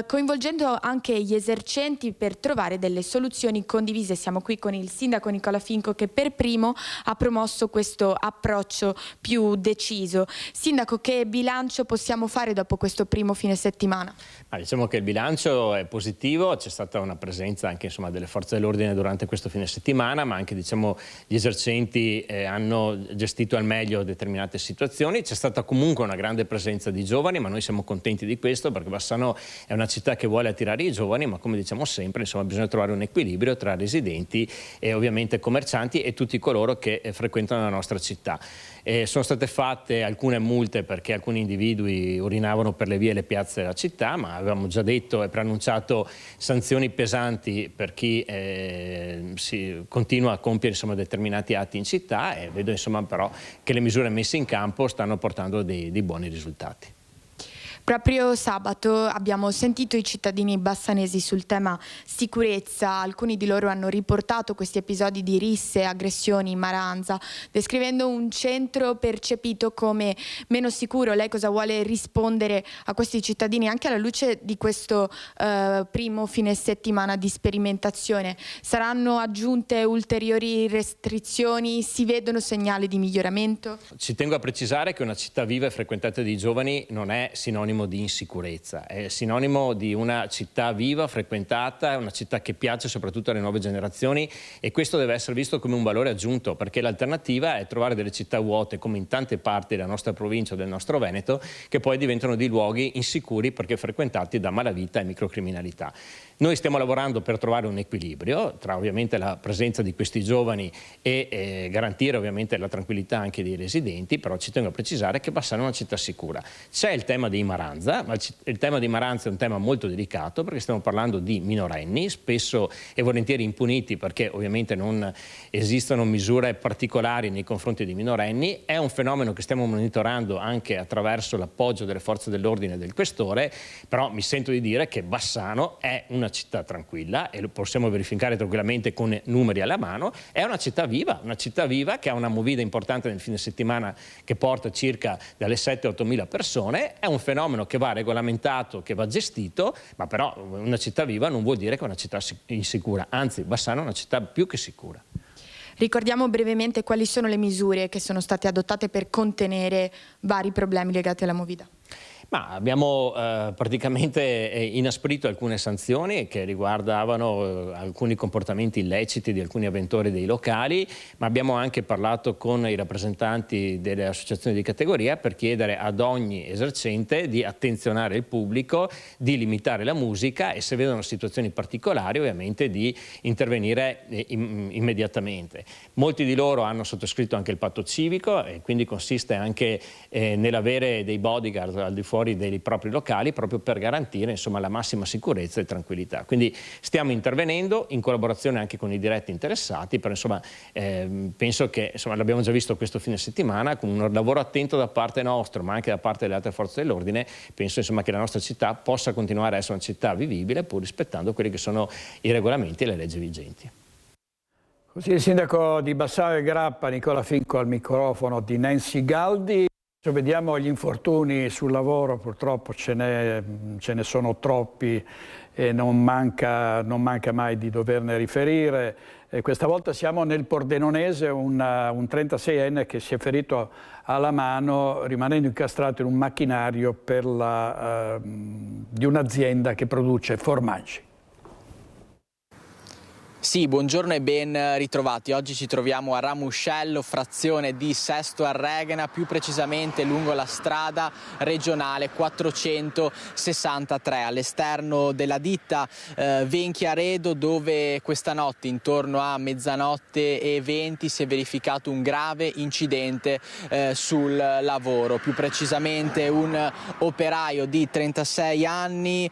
coinvolgendo anche gli esercenti per trovare delle soluzioni condivise. Siamo qui con il sindaco Nicola Finco che per primo ha promosso questo approccio più deciso. Sindaco, che bilancio possiamo fare dopo questo primo fine settimana? Diciamo che il bilancio è positivo, c'è stata una presenza anche delle forze dell'ordine durante questo fine settimana, ma anche gli esercenti hanno gestito al meglio determinate situazioni. C'è stata comunque una grande presenza di giovani, ma noi siamo contenti di questo perché Bassano è una città che vuole attirare i giovani, ma come diciamo sempre, bisogna trovare un equilibrio tra residenti e ovviamente commercianti e tutti coloro che frequentano la nostra città. Sono state fatte alcune multe perché alcuni individui urinavano per le vie e le piazze della città, ma avevamo già detto e preannunciato sanzioni pesanti per chi si continua a compiere determinati atti in città, e vedo però che le misure messe in campo stanno portando dei buoni risultati. Proprio sabato abbiamo sentito i cittadini bassanesi sul tema sicurezza. Alcuni di loro hanno riportato questi episodi di risse e aggressioni in Maranza, descrivendo un centro percepito come meno sicuro. Lei cosa vuole rispondere a questi cittadini anche alla luce di questo primo fine settimana di sperimentazione? Saranno aggiunte ulteriori restrizioni? Si vedono segnali di miglioramento? Ci tengo a precisare che una città viva e frequentata di giovani non è sinonimo di insicurezza, è sinonimo di una città viva, frequentata, una città che piace soprattutto alle nuove generazioni, e questo deve essere visto come un valore aggiunto, perché l'alternativa è trovare delle città vuote come in tante parti della nostra provincia o del nostro Veneto, che poi diventano dei luoghi insicuri perché frequentati da malavita e microcriminalità. Noi stiamo lavorando per trovare un equilibrio tra ovviamente la presenza di questi giovani e garantire ovviamente la tranquillità anche dei residenti, però ci tengo a precisare che Bassano è una città sicura. C'è il tema dei maranza. Maranza, ma il tema di Maranza è un tema molto delicato perché stiamo parlando di minorenni, spesso e volentieri impuniti perché ovviamente non esistono misure particolari nei confronti di minorenni. È un fenomeno che stiamo monitorando anche attraverso l'appoggio delle forze dell'ordine e del questore, però mi sento di dire che Bassano è una città tranquilla e lo possiamo verificare tranquillamente con numeri alla mano. È una città viva che ha una movida importante nel fine settimana che porta circa dalle 7-8 mila persone. È un fenomeno che va regolamentato, che va gestito, ma però una città viva non vuol dire che è una città insicura, anzi Bassano è una città più che sicura. Ricordiamo brevemente quali sono le misure che sono state adottate per contenere vari problemi legati alla movida. Ma abbiamo praticamente inasprito alcune sanzioni che riguardavano alcuni comportamenti illeciti di alcuni avventori dei locali, ma abbiamo anche parlato con i rappresentanti delle associazioni di categoria per chiedere ad ogni esercente di attenzionare il pubblico, di limitare la musica e se vedono situazioni particolari ovviamente di intervenire immediatamente. Molti di loro hanno sottoscritto anche il patto civico e quindi consiste anche nell'avere dei bodyguard al di fuori dei propri locali proprio per garantire insomma la massima sicurezza e tranquillità. Quindi stiamo intervenendo in collaborazione anche con i diretti interessati, però insomma penso che l'abbiamo già visto questo fine settimana con un lavoro attento da parte nostra ma anche da parte delle altre forze dell'ordine. Penso insomma che la nostra città possa continuare a essere una città vivibile pur rispettando quelli che sono i regolamenti e le leggi vigenti. Così il sindaco di Bassano del Grappa, Nicola Finco, al microfono di Nancy Galdi. Vediamo gli infortuni sul lavoro, purtroppo ce ne sono troppi e non manca mai di doverne riferire. Questa volta siamo nel Pordenonese, un 36enne che si è ferito alla mano rimanendo incastrato in un macchinario di un'azienda che produce formaggi. Sì, buongiorno e ben ritrovati. Oggi ci troviamo a Ramuscello, frazione di Sesto Arregana, più precisamente lungo la strada regionale 463, all'esterno della ditta Venchiaredo, dove questa notte, intorno a mezzanotte e 20, si è verificato un grave incidente sul lavoro. Più precisamente un operaio di 36 anni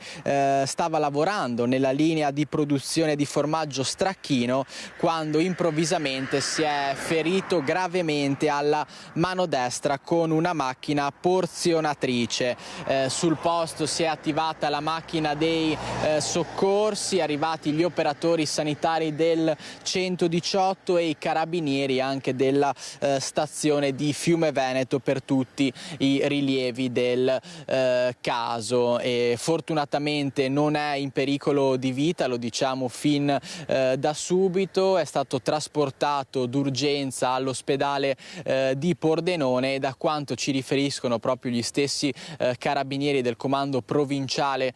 stava lavorando nella linea di produzione di formaggio Stracchino quando improvvisamente si è ferito gravemente alla mano destra con una macchina porzionatrice. Sul posto si è attivata la macchina dei soccorsi, arrivati gli operatori sanitari del 118 e i carabinieri anche della stazione di Fiume Veneto per tutti i rilievi del caso. E fortunatamente non è in pericolo di vita, lo diciamo fin da subito, è stato trasportato d'urgenza all'ospedale di Pordenone e da quanto ci riferiscono proprio gli stessi carabinieri del comando provinciale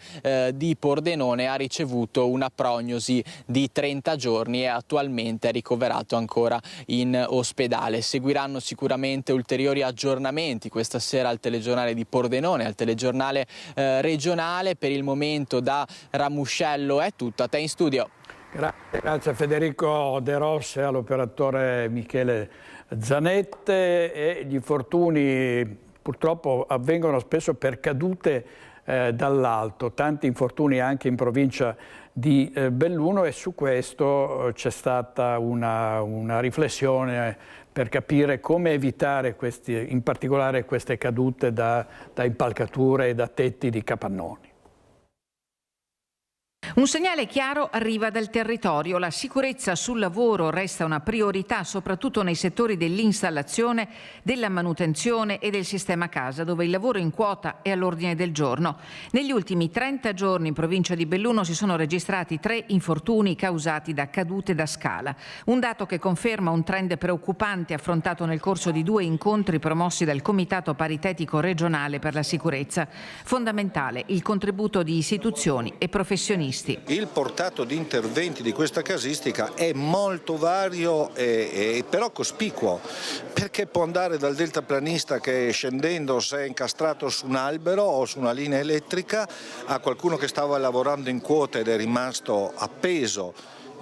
di Pordenone ha ricevuto una prognosi di 30 giorni e attualmente è ricoverato ancora in ospedale. Seguiranno sicuramente ulteriori aggiornamenti questa sera al telegiornale di Pordenone, al telegiornale regionale. Per il momento da Ramuscello è tutto, a te in studio. Grazie a Federico De Rosse, all'operatore Michele Zanette. E gli infortuni purtroppo avvengono spesso per cadute dall'alto, tanti infortuni anche in provincia di Belluno, e su questo c'è stata una riflessione per capire come evitare in particolare queste cadute da impalcature e da tetti di capannoni. Un segnale chiaro arriva dal territorio. La sicurezza sul lavoro resta una priorità, soprattutto nei settori dell'installazione, della manutenzione e del sistema casa, dove il lavoro in quota è all'ordine del giorno. Negli ultimi 30 giorni in provincia di Belluno si sono registrati 3 infortuni causati da cadute da scala. Un dato che conferma un trend preoccupante affrontato nel corso di 2 incontri promossi dal Comitato Paritetico Regionale per la Sicurezza. Fondamentale il contributo di istituzioni e professionisti. Il portato di interventi di questa casistica è molto vario e però cospicuo, perché può andare dal deltaplanista che scendendo si è incastrato su un albero o su una linea elettrica, a qualcuno che stava lavorando in quota ed è rimasto appeso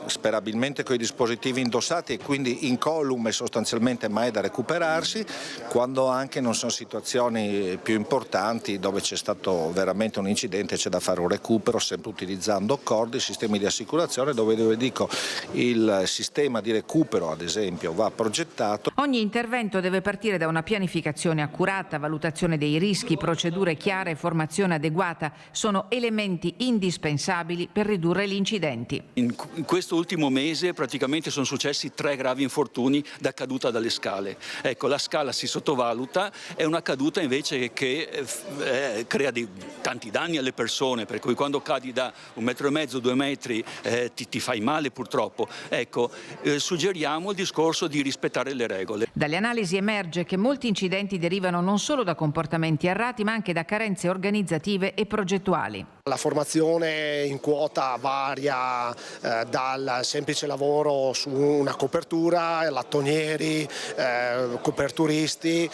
sperabilmente con i dispositivi indossati e quindi incolume sostanzialmente, ma è da recuperarsi, quando anche non sono situazioni più importanti dove c'è stato veramente un incidente, c'è da fare un recupero sempre utilizzando accordi, sistemi di assicurazione, dove dico il sistema di recupero ad esempio va progettato. Ogni intervento deve partire da una pianificazione accurata, valutazione dei rischi, procedure chiare e formazione adeguata sono elementi indispensabili per ridurre gli incidenti. In questo ultimo mese praticamente sono successi 3 gravi infortuni da caduta dalle scale. Ecco, la scala si sottovaluta, è una caduta invece che crea tanti danni alle persone, per cui quando cadi da 1,5 metri, 2 metri ti fai male purtroppo. Ecco, suggeriamo il discorso di rispettare le regole. Dalle analisi emerge che molti incidenti derivano non solo da comportamenti errati ma anche da carenze organizzative e progettuali. La formazione in quota varia dal semplice lavoro su una copertura, lattonieri, coperturisti,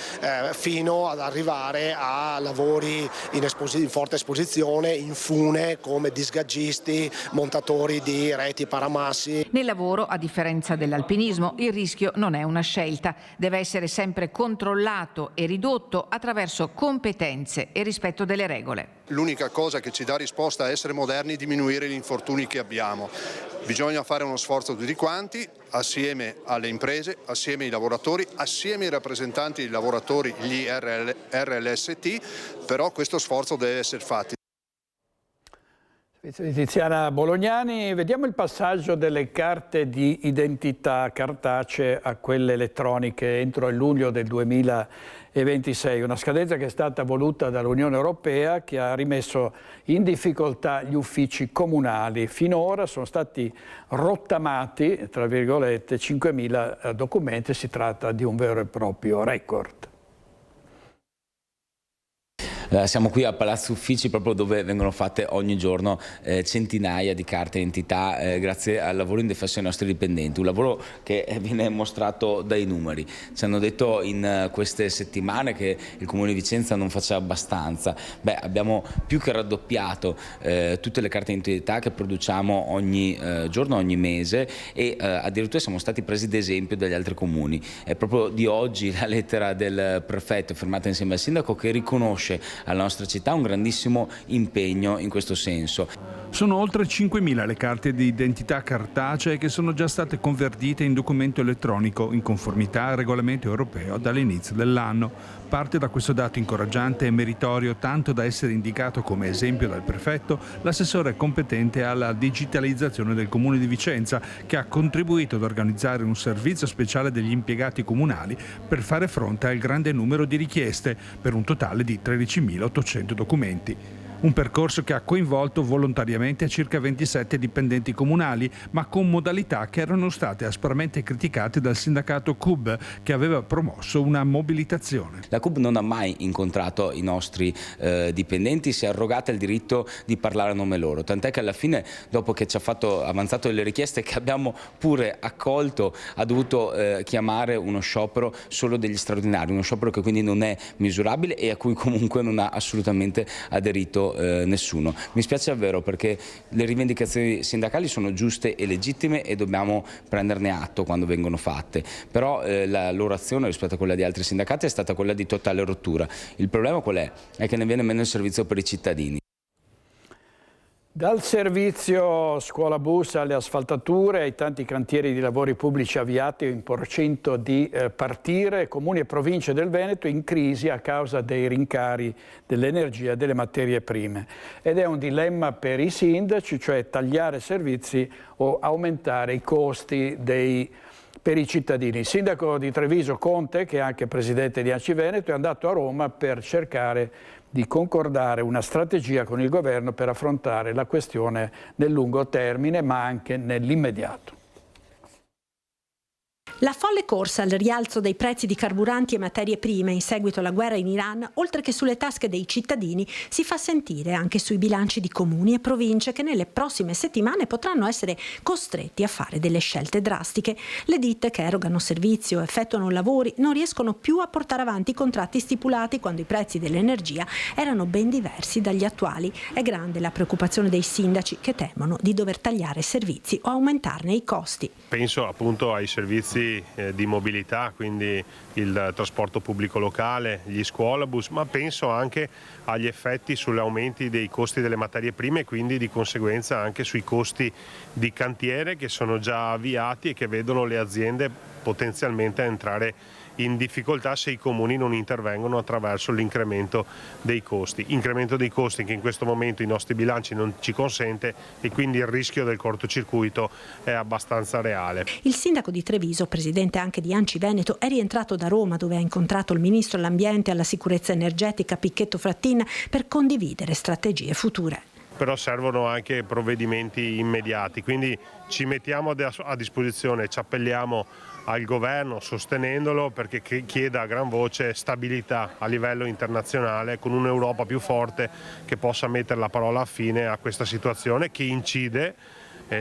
fino ad arrivare a lavori in forte esposizione, in fune come disgaggisti, montatori di reti paramassi. Nel lavoro, a differenza dell'alpinismo, il rischio non è una scelta, deve essere sempre controllato e ridotto attraverso competenze e rispetto delle regole. L'unica cosa che ci dà risposta è essere moderni e diminuire gli infortuni che abbiamo. Bisogna fare uno sforzo tutti quanti, assieme alle imprese, assieme ai lavoratori, assieme ai rappresentanti dei lavoratori, gli RLST, però questo sforzo deve essere fatto. Di Tiziana Bolognani, vediamo il passaggio delle carte di identità cartacee a quelle elettroniche entro il luglio del 2026, una scadenza che è stata voluta dall'Unione Europea che ha rimesso in difficoltà gli uffici comunali. Finora sono stati rottamati, tra virgolette, 5.000 documenti, si tratta di un vero e proprio record. Siamo qui a Palazzo Uffici, proprio dove vengono fatte ogni giorno centinaia di carte d'identità grazie al lavoro indefesso dei nostri dipendenti, un lavoro che viene mostrato dai numeri. Ci hanno detto in queste settimane che il Comune di Vicenza non faceva abbastanza. Abbiamo più che raddoppiato tutte le carte d'identità che produciamo ogni giorno, ogni mese, e addirittura siamo stati presi d'esempio dagli altri comuni. È proprio di oggi la lettera del prefetto firmata insieme al sindaco che riconosce alla nostra città un grandissimo impegno in questo senso. Sono oltre 5.000 le carte di identità cartacee che sono già state convertite in documento elettronico in conformità al regolamento europeo dall'inizio dell'anno. Parte da questo dato incoraggiante e meritorio tanto da essere indicato come esempio dal prefetto l'assessore competente alla digitalizzazione del Comune di Vicenza, che ha contribuito ad organizzare un servizio speciale degli impiegati comunali per fare fronte al grande numero di richieste, per un totale di 13.800 documenti. Un percorso che ha coinvolto volontariamente circa 27 dipendenti comunali, ma con modalità che erano state aspramente criticate dal sindacato CUB, che aveva promosso una mobilitazione. La CUB non ha mai incontrato i nostri dipendenti, si è arrogata il diritto di parlare a nome loro, tant'è che alla fine, dopo che ci ha avanzato delle richieste che abbiamo pure accolto, ha dovuto chiamare uno sciopero solo degli straordinari, uno sciopero che quindi non è misurabile e a cui comunque non ha assolutamente aderito nessuno. Mi spiace davvero, perché le rivendicazioni sindacali sono giuste e legittime e dobbiamo prenderne atto quando vengono fatte, però la loro azione rispetto a quella di altri sindacati è stata quella di totale rottura. Il problema qual è? È che ne viene meno il servizio per i cittadini. Dal servizio scuola bus alle asfaltature, ai tanti cantieri di lavori pubblici avviati o in procinto di partire, comuni e province del Veneto in crisi a causa dei rincari dell'energia e delle materie prime. Ed è un dilemma per i sindaci, cioè tagliare servizi o aumentare i costi per i cittadini. Il sindaco di Treviso, Conte, che è anche presidente di ANCI Veneto, è andato a Roma per cercare di concordare una strategia con il governo per affrontare la questione nel lungo termine, ma anche nell'immediato. La folle corsa al rialzo dei prezzi di carburanti e materie prime in seguito alla guerra in Iran, oltre che sulle tasche dei cittadini, si fa sentire anche sui bilanci di comuni e province che nelle prossime settimane potranno essere costretti a fare delle scelte drastiche. Le ditte che erogano servizi o effettuano lavori non riescono più a portare avanti i contratti stipulati quando i prezzi dell'energia erano ben diversi dagli attuali. È grande la preoccupazione dei sindaci che temono di dover tagliare servizi o aumentarne i costi. Penso appunto ai servizi di mobilità, quindi il trasporto pubblico locale, gli scuolabus, ma penso anche agli effetti sugli aumenti dei costi delle materie prime e quindi di conseguenza anche sui costi di cantiere che sono già avviati e che vedono le aziende potenzialmente entrare in difficoltà se i comuni non intervengono attraverso l'incremento dei costi. Incremento dei costi che in questo momento i nostri bilanci non ci consente e quindi il rischio del cortocircuito è abbastanza reale. Il sindaco di Treviso, presidente anche di ANCI Veneto, è rientrato da Roma dove ha incontrato il ministro all'ambiente e alla sicurezza energetica Picchetto Frattin per condividere strategie future. Però servono anche provvedimenti immediati, quindi ci mettiamo a disposizione, ci appelliamo al governo sostenendolo perché chieda a gran voce stabilità a livello internazionale con un'Europa più forte che possa mettere la parola fine a questa situazione che incide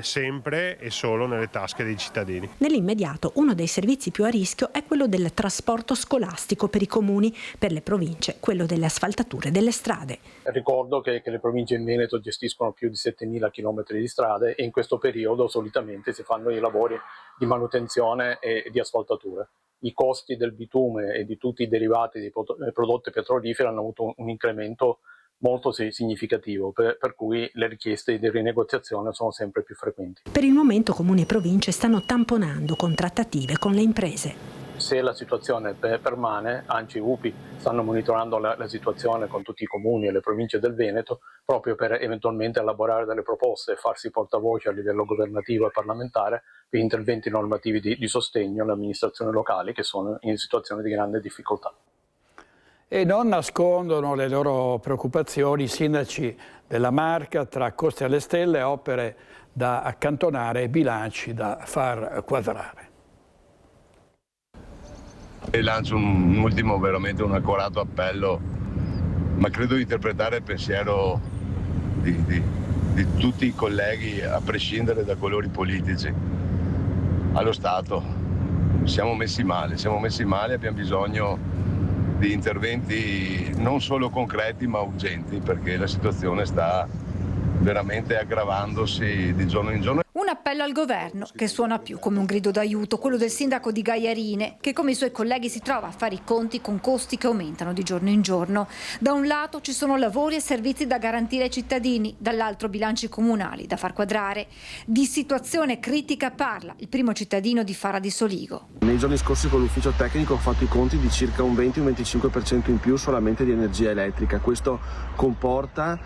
sempre e solo nelle tasche dei cittadini. Nell'immediato uno dei servizi più a rischio è quello del trasporto scolastico per i comuni, per le province quello delle asfaltature delle strade. Ricordo che le province in Veneto gestiscono più di 7.000 km di strade e in questo periodo solitamente si fanno i lavori di manutenzione e di asfaltature. I costi del bitume e di tutti i derivati di prodotti petroliferi hanno avuto un incremento molto significativo, per cui le richieste di rinegoziazione sono sempre più frequenti. Per il momento comuni e province stanno tamponando con trattative con le imprese. Se la situazione permane, ANCI e UPI stanno monitorando la situazione con tutti i comuni e le province del Veneto proprio per eventualmente elaborare delle proposte e farsi portavoce a livello governativo e parlamentare per interventi normativi di sostegno alle amministrazioni locali che sono in situazioni di grande difficoltà. E non nascondono le loro preoccupazioni i sindaci della Marca tra costi alle stelle, opere da accantonare e bilanci da far quadrare. E lancio un ultimo, veramente un accorato appello, ma credo di interpretare il pensiero di tutti i colleghi a prescindere da colori politici. Allo Stato siamo messi male, abbiamo bisogno di interventi non solo concreti ma urgenti perché la situazione sta veramente aggravandosi di giorno in giorno. Un appello al governo che suona più come un grido d'aiuto, quello del sindaco di Gaiarine, che come i suoi colleghi si trova a fare i conti con costi che aumentano di giorno in giorno. Da un lato ci sono lavori e servizi da garantire ai cittadini, dall'altro bilanci comunali da far quadrare. Di situazione critica parla il primo cittadino di Fara di Soligo. Nei giorni scorsi con l'ufficio tecnico ho fatto i conti di circa un 20-25% in più solamente di energia elettrica. Questo comporta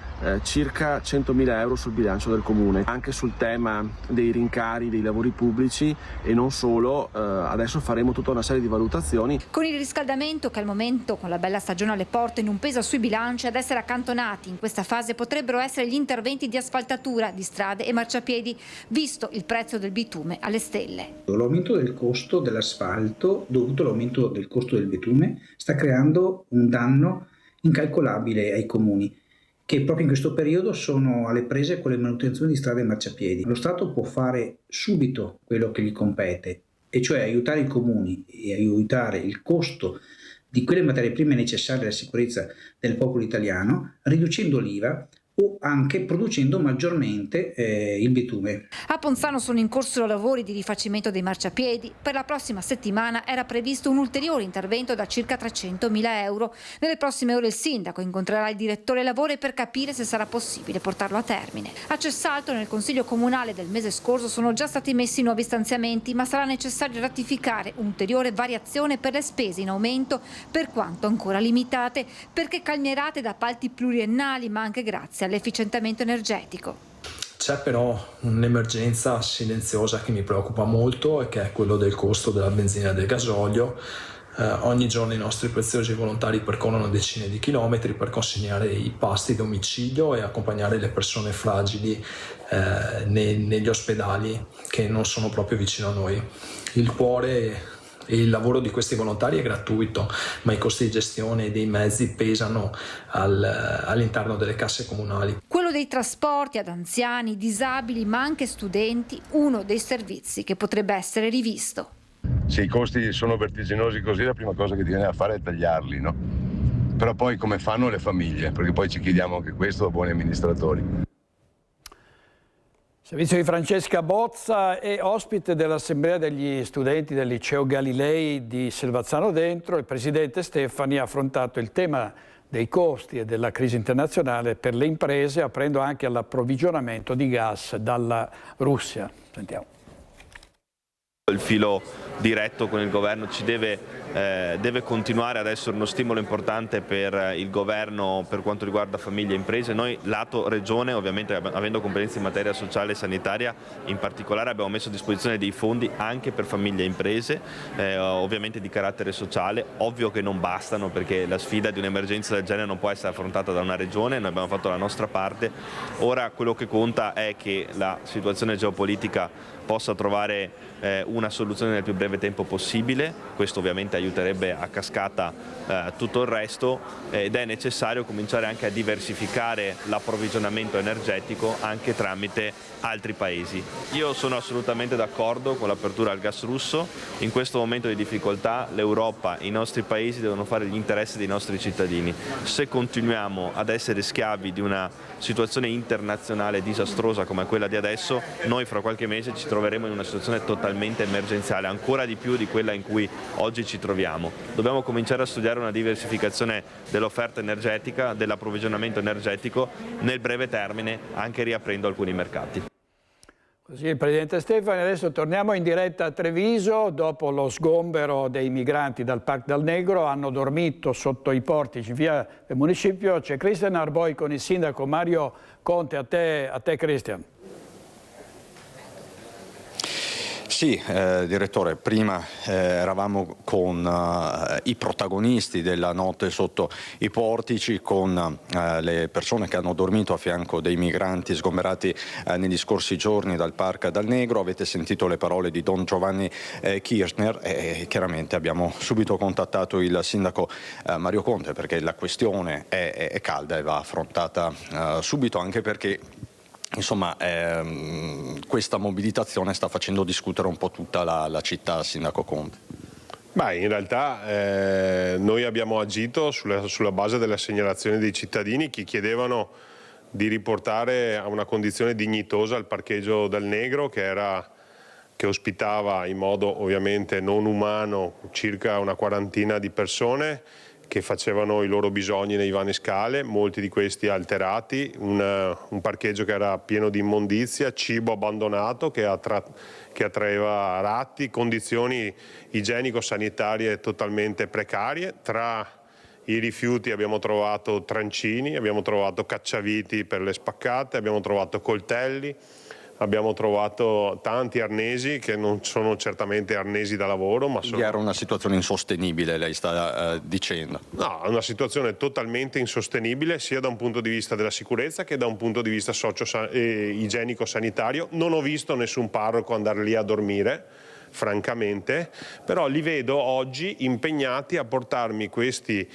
circa 100.000 euro sul bilancio del comune. Anche sul tema dei rincari dei lavori pubblici e non solo, adesso faremo tutta una serie di valutazioni. Con il riscaldamento che al momento con la bella stagione alle porte non pesa sui bilanci, ad essere accantonati in questa fase potrebbero essere gli interventi di asfaltatura di strade e marciapiedi, visto il prezzo del bitume alle stelle. L'aumento del costo dell'asfalto dovuto all'aumento del costo del bitume sta creando un danno incalcolabile ai comuni, che proprio in questo periodo sono alle prese con le manutenzioni di strade e marciapiedi. Lo Stato può fare subito quello che gli compete, e cioè aiutare i comuni e aiutare il costo di quelle materie prime necessarie alla sicurezza del popolo italiano, riducendo l'IVA o anche producendo maggiormente il bitume. A Ponzano sono in corso lavori di rifacimento dei marciapiedi. Per la prossima settimana era previsto un ulteriore intervento da circa 300.000 euro. Nelle prossime ore il sindaco incontrerà il direttore lavori per capire se sarà possibile portarlo a termine. A Cessalto, nel Consiglio Comunale del mese scorso, sono già stati messi nuovi stanziamenti, ma sarà necessario ratificare un'ulteriore variazione per le spese in aumento, per quanto ancora limitate, perché calmierate da appalti pluriennali, ma anche grazie all'efficientamento energetico. C'è però un'emergenza silenziosa che mi preoccupa molto e che è quello del costo della benzina e del gasolio. Ogni giorno i nostri preziosi volontari percorrono decine di chilometri per consegnare i pasti a domicilio e accompagnare le persone fragili negli ospedali che non sono proprio vicino a noi. Il cuore e il lavoro di questi volontari è gratuito, ma i costi di gestione e dei mezzi pesano all'interno delle casse comunali. Quello dei trasporti ad anziani, disabili, ma anche studenti, uno dei servizi che potrebbe essere rivisto. Se i costi sono vertiginosi così, la prima cosa che ti viene a fare è tagliarli, no? Però poi come fanno le famiglie? Perché poi ci chiediamo anche questo da buoni amministratori. Servizio di Francesca Bozza è ospite dell'Assemblea degli studenti del Liceo Galilei di Silvazzano Dentro. Il presidente Stefani ha affrontato il tema dei costi e della crisi internazionale per le imprese, aprendo anche all'approvvigionamento di gas dalla Russia. Sentiamo. Il filo diretto con il governo ci deve continuare ad essere uno stimolo importante per il governo per quanto riguarda famiglie e imprese. Noi lato regione, ovviamente avendo competenze in materia sociale e sanitaria, in particolare abbiamo messo a disposizione dei fondi anche per famiglie e imprese, ovviamente di carattere sociale. Ovvio che non bastano, perché la sfida di un'emergenza del genere non può essere affrontata da una regione, noi abbiamo fatto la nostra parte. Ora quello che conta è che la situazione geopolitica possa trovare una soluzione nel più breve tempo possibile. Questo ovviamente aiuterebbe a cascata tutto il resto, ed è necessario cominciare anche a diversificare l'approvvigionamento energetico anche tramite altri paesi. Io sono assolutamente d'accordo con l'apertura al gas russo. In questo momento di difficoltà l'Europa, i nostri paesi devono fare gli interessi dei nostri cittadini. Se continuiamo ad essere schiavi di una situazione internazionale disastrosa come quella di adesso, noi fra qualche mese ci troveremo in una situazione totalmente emergenziale, ancora di più di quella in cui oggi ci troviamo. Dobbiamo cominciare a studiare una diversificazione dell'offerta energetica, dell'approvvigionamento energetico, nel breve termine anche riaprendo alcuni mercati. Così il presidente Stefani. Adesso torniamo in diretta a Treviso. Dopo lo sgombero dei migranti dal Parc del Negro, hanno dormito sotto i portici via del municipio. C'è Cristian Arboi con il sindaco Mario Conte. A te Cristian. Sì, direttore, prima eravamo con i protagonisti della notte sotto i portici, con le persone che hanno dormito a fianco dei migranti sgomberati negli scorsi giorni dal Parc del Negro. Avete sentito le parole di Don Giovanni Kirchner e chiaramente abbiamo subito contattato il sindaco Mario Conte, perché la questione è calda e va affrontata subito, anche perché insomma, questa mobilitazione sta facendo discutere un po' tutta la città, sindaco Conte. Beh, in realtà noi abbiamo agito sulla base della segnalazione dei cittadini che chiedevano di riportare a una condizione dignitosa il parcheggio del Negro, che ospitava in modo ovviamente non umano circa una quarantina di persone che facevano i loro bisogni nei vani scale, molti di questi alterati, un parcheggio che era pieno di immondizia, cibo abbandonato che attraeva ratti, condizioni igienico-sanitarie totalmente precarie. Tra i rifiuti abbiamo trovato trancini, abbiamo trovato cacciaviti per le spaccate, abbiamo trovato coltelli, abbiamo trovato tanti arnesi che non sono certamente arnesi da lavoro, ma sono... Era una situazione insostenibile, lei sta dicendo. No, è una situazione totalmente insostenibile sia da un punto di vista della sicurezza che da un punto di vista igienico-sanitario. Non ho visto nessun parroco andare lì a dormire, francamente, però li vedo oggi impegnati a portarmi questi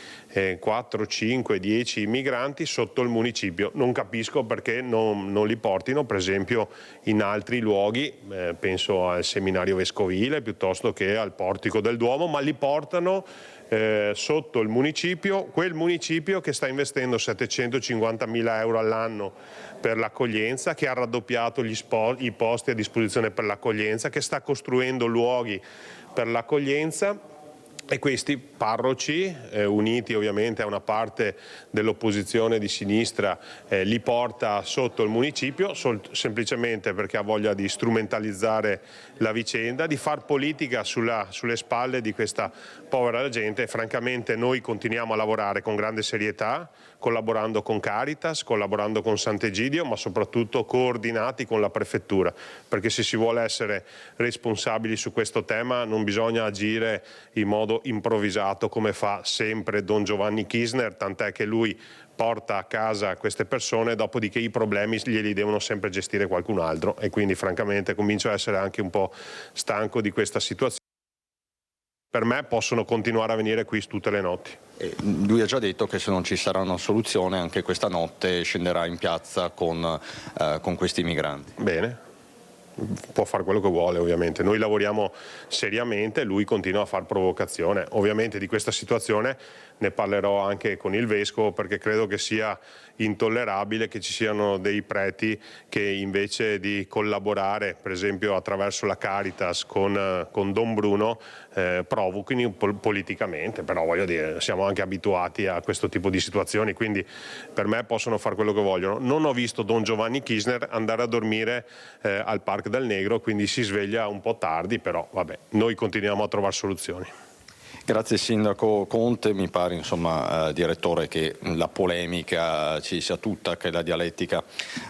4, 5, 10 migranti sotto il municipio. Non capisco perché non li portino per esempio in altri luoghi, penso al seminario vescovile piuttosto che al portico del Duomo, ma li portano sotto il municipio, quel municipio che sta investendo 750.000 euro all'anno per l'accoglienza, che ha raddoppiato i posti a disposizione per l'accoglienza, che sta costruendo luoghi per l'accoglienza. E questi parroci, uniti ovviamente a una parte dell'opposizione di sinistra, li porta sotto il municipio semplicemente perché ha voglia di strumentalizzare la vicenda, di far politica sulle spalle di questa povera gente. Francamente noi continuiamo a lavorare con grande serietà, collaborando con Caritas, collaborando con Sant'Egidio, ma soprattutto coordinati con la Prefettura, perché se si vuole essere responsabili su questo tema non bisogna agire in modo modo improvvisato, come fa sempre Don Giovanni Kisner, tant'è che lui porta a casa queste persone, dopodiché i problemi glieli devono sempre gestire qualcun altro, e quindi francamente comincio a essere anche un po' stanco di questa situazione. Per me possono continuare a venire qui tutte le notti. Lui ha già detto che se non ci sarà una soluzione anche questa notte scenderà in piazza con questi migranti. Bene, può fare quello che vuole ovviamente. Noi lavoriamo seriamente, lui continua a fare provocazione. Ovviamente di questa situazione ne parlerò anche con il Vescovo, perché credo che sia intollerabile che ci siano dei preti che invece di collaborare, per esempio attraverso la Caritas con Don Bruno, provochino politicamente. Però voglio dire, siamo anche abituati a questo tipo di situazioni, quindi per me possono fare quello che vogliono. Non ho visto Don Giovanni Kisner andare a dormire al Parc del Negro, quindi si sveglia un po' tardi, però vabbè, noi continuiamo a trovare soluzioni. Grazie Sindaco Conte, mi pare Direttore che la polemica ci sia tutta, che la dialettica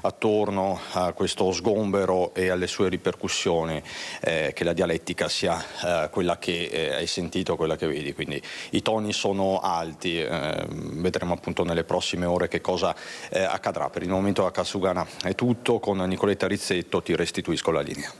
attorno a questo sgombero e alle sue ripercussioni, che la dialettica sia quella che hai sentito, quella che vedi, quindi i toni sono alti, vedremo appunto nelle prossime ore che cosa accadrà. Per il momento a Casugana è tutto, con Nicoletta Rizzetto ti restituisco la linea.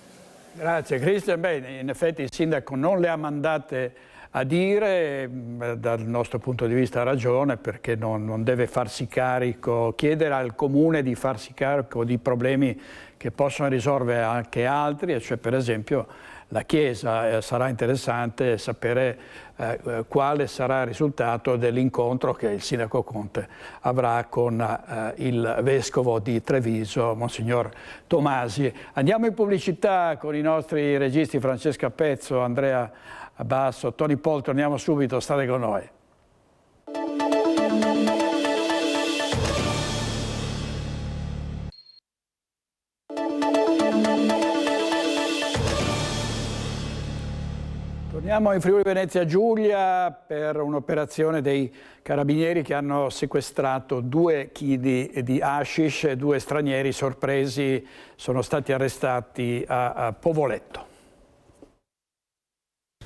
Grazie Cristian, bene, in effetti il Sindaco non le ha mandate a dire, dal nostro punto di vista ha ragione, perché non deve farsi carico, chiedere al Comune di farsi carico di problemi che possono risolvere anche altri, cioè per esempio la Chiesa. Sarà interessante sapere quale sarà il risultato dell'incontro che il Sindaco Conte avrà con il Vescovo di Treviso, Monsignor Tomasi. Andiamo in pubblicità con i nostri registi Francesca Pezzo, Andrea Basso, Tony Pol, torniamo subito, state con noi. Torniamo in Friuli Venezia Giulia per un'operazione dei carabinieri che hanno sequestrato 2 chili di hashish. 2 stranieri sorpresi sono stati arrestati a Povoletto.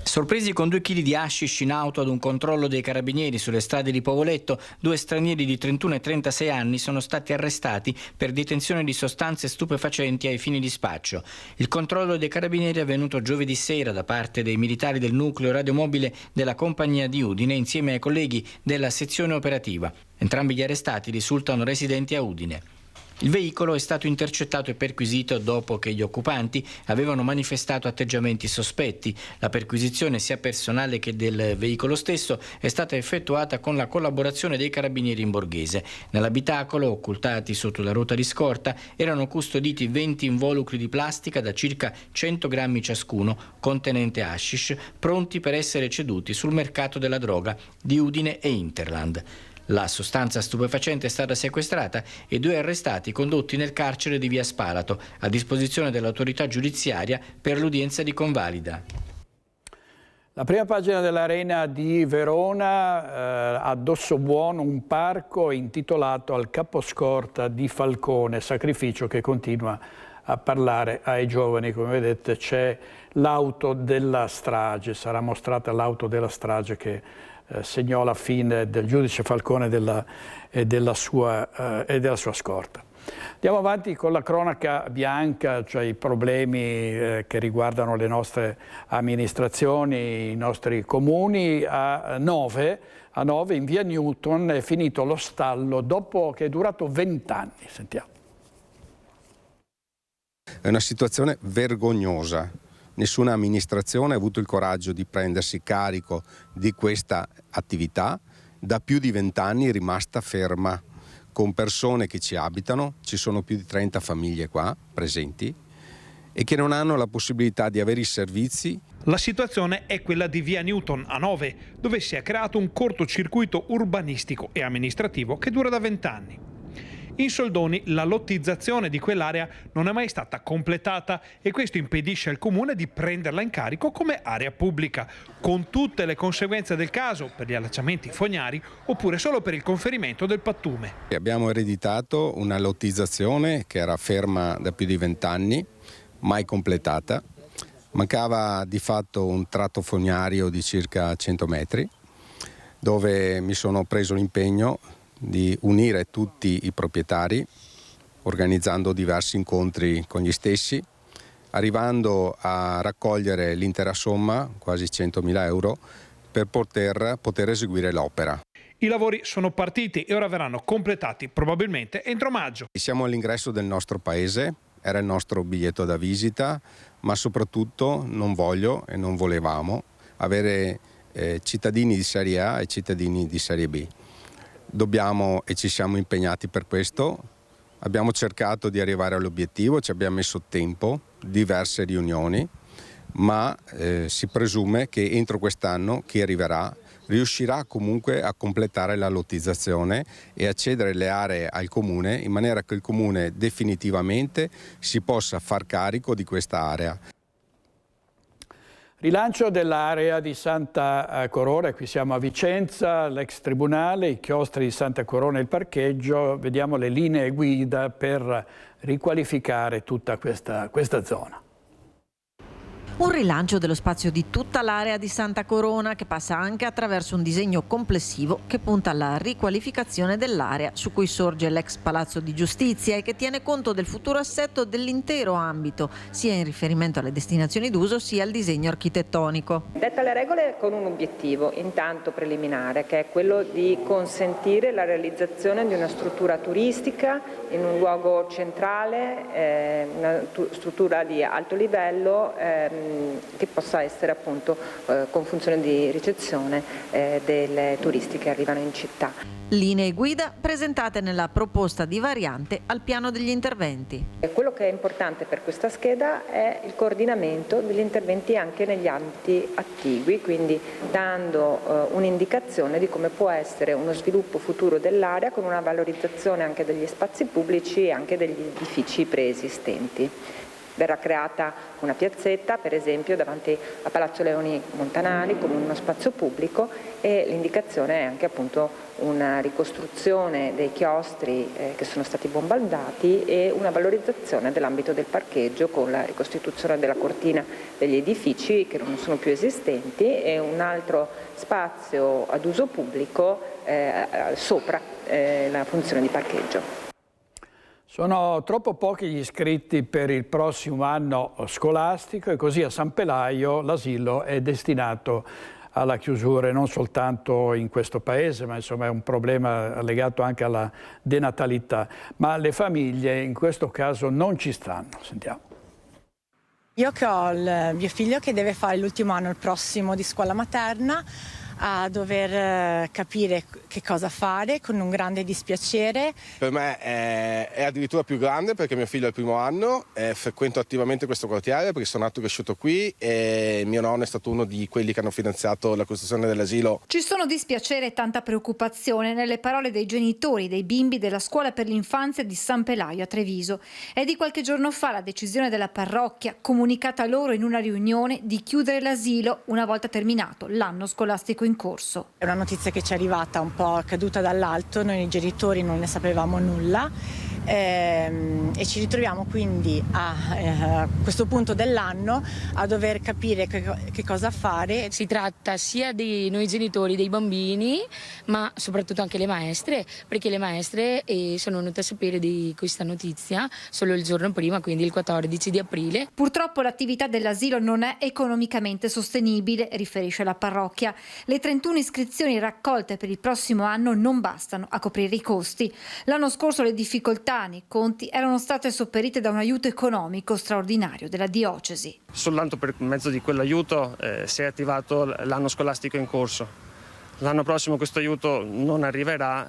Sorpresi con 2 kg di hashish in auto ad un controllo dei carabinieri sulle strade di Povoletto, 2 stranieri di 31 e 36 anni sono stati arrestati per detenzione di sostanze stupefacenti ai fini di spaccio. Il controllo dei carabinieri è avvenuto giovedì sera da parte dei militari del nucleo radiomobile della compagnia di Udine insieme ai colleghi della sezione operativa. Entrambi gli arrestati risultano residenti a Udine. Il veicolo è stato intercettato e perquisito dopo che gli occupanti avevano manifestato atteggiamenti sospetti. La perquisizione sia personale che del veicolo stesso è stata effettuata con la collaborazione dei carabinieri in borghese. Nell'abitacolo, occultati sotto la ruota di scorta, erano custoditi 20 involucri di plastica da circa 100 grammi ciascuno, contenente hashish, pronti per essere ceduti sul mercato della droga di Udine e Interland. La sostanza stupefacente è stata sequestrata e 2 arrestati condotti nel carcere di Via Spalato, a disposizione dell'autorità giudiziaria per l'udienza di convalida. La prima pagina dell'Arena di Verona, a Dossobuono, un parco intitolato al caposcorta di Falcone, sacrificio che continua a parlare ai giovani. Come vedete c'è l'auto della strage, sarà mostrata l'auto della strage che segnò la fine del giudice Falcone e della sua scorta. Andiamo avanti con la cronaca bianca, cioè i problemi che riguardano le nostre amministrazioni, i nostri comuni. A Nove in via Newton è finito lo stallo dopo che è durato 20 anni. Sentiamo. È una situazione vergognosa. Nessuna amministrazione ha avuto il coraggio di prendersi carico di questa attività. Da più di 20 anni è rimasta ferma, con persone che ci abitano, ci sono più di 30 famiglie qua presenti e che non hanno la possibilità di avere i servizi. La situazione è quella di via Newton a Nove, dove si è creato un cortocircuito urbanistico e amministrativo che dura da 20 anni. In soldoni la lottizzazione di quell'area non è mai stata completata e questo impedisce al comune di prenderla in carico come area pubblica, con tutte le conseguenze del caso per gli allacciamenti fognari oppure solo per il conferimento del pattume. Abbiamo ereditato una lottizzazione che era ferma da più di 20 anni, mai completata. Mancava di fatto un tratto fognario di circa 100 metri, dove mi sono preso l'impegno di unire tutti i proprietari, organizzando diversi incontri con gli stessi, arrivando a raccogliere l'intera somma, quasi 100.000 euro, per poter eseguire l'opera. I lavori sono partiti e ora verranno completati probabilmente entro maggio. Siamo all'ingresso del nostro paese, era il nostro biglietto da visita, ma soprattutto non voglio e non volevamo avere cittadini di Serie A e cittadini di Serie B. Dobbiamo e ci siamo impegnati per questo, abbiamo cercato di arrivare all'obiettivo, ci abbiamo messo tempo, diverse riunioni, ma si presume che entro quest'anno chi arriverà riuscirà comunque a completare la lottizzazione e a cedere le aree al Comune in maniera che il Comune definitivamente si possa far carico di questa area. Rilancio dell'area di Santa Corona, qui siamo a Vicenza, l'ex tribunale, i chiostri di Santa Corona e il parcheggio, vediamo le linee guida per riqualificare tutta questa zona. Un rilancio dello spazio di tutta l'area di Santa Corona che passa anche attraverso un disegno complessivo che punta alla riqualificazione dell'area su cui sorge l'ex Palazzo di Giustizia e che tiene conto del futuro assetto dell'intero ambito, sia in riferimento alle destinazioni d'uso sia al disegno architettonico. Detta le regole con un obiettivo, intanto preliminare, che è quello di consentire la realizzazione di una struttura turistica in un luogo centrale, una struttura di alto livello che possa essere appunto con funzione di ricezione dei turisti che arrivano in città. Linee guida presentate nella proposta di variante al piano degli interventi. Quello che è importante per questa scheda è il coordinamento degli interventi anche negli ambiti attigui, quindi dando un'indicazione di come può essere uno sviluppo futuro dell'area con una valorizzazione anche degli spazi pubblici e anche degli edifici preesistenti. Verrà creata una piazzetta, per esempio, davanti a Palazzo Leoni Montanali come uno spazio pubblico e l'indicazione è anche appunto una ricostruzione dei chiostri che sono stati bombardati e una valorizzazione dell'ambito del parcheggio con la ricostituzione della cortina degli edifici che non sono più esistenti e un altro spazio ad uso pubblico sopra la funzione di parcheggio. Sono troppo pochi gli iscritti per il prossimo anno scolastico e così a San Pelaio l'asilo è destinato alla chiusura, e non soltanto in questo paese, ma insomma è un problema legato anche alla denatalità. Ma le famiglie in questo caso non ci stanno. Sentiamo. Io che ho il mio figlio che deve fare l'ultimo anno il prossimo di scuola materna, a dover capire che cosa fare con un grande dispiacere. Per me è addirittura più grande perché mio figlio è il primo anno, frequento attivamente questo quartiere perché sono nato e cresciuto qui e mio nonno è stato uno di quelli che hanno finanziato la costruzione dell'asilo. Ci sono dispiacere e tanta preoccupazione nelle parole dei genitori dei bimbi della scuola per l'infanzia di San Pelaio a Treviso. È di qualche giorno fa la decisione della parrocchia, comunicata loro in una riunione, di chiudere l'asilo una volta terminato l'anno scolastico in corso. È una notizia che ci è arrivata un po' caduta dall'alto, noi genitori non ne sapevamo nulla e ci ritroviamo quindi a questo punto dell'anno a dover capire che cosa fare. Si tratta sia di noi genitori dei bambini ma soprattutto anche le maestre, perché le maestre sono venute a sapere di questa notizia solo il giorno prima, quindi il 14 di aprile. Purtroppo l'attività dell'asilo non è economicamente sostenibile, riferisce la parrocchia. Le 31 iscrizioni raccolte per il prossimo anno non bastano a coprire i costi. L'anno scorso le difficoltà nei conti erano state sopperite da un aiuto economico straordinario della diocesi. Soltanto per mezzo di quell'aiuto si è attivato l'anno scolastico in corso. L'anno prossimo questo aiuto non arriverà,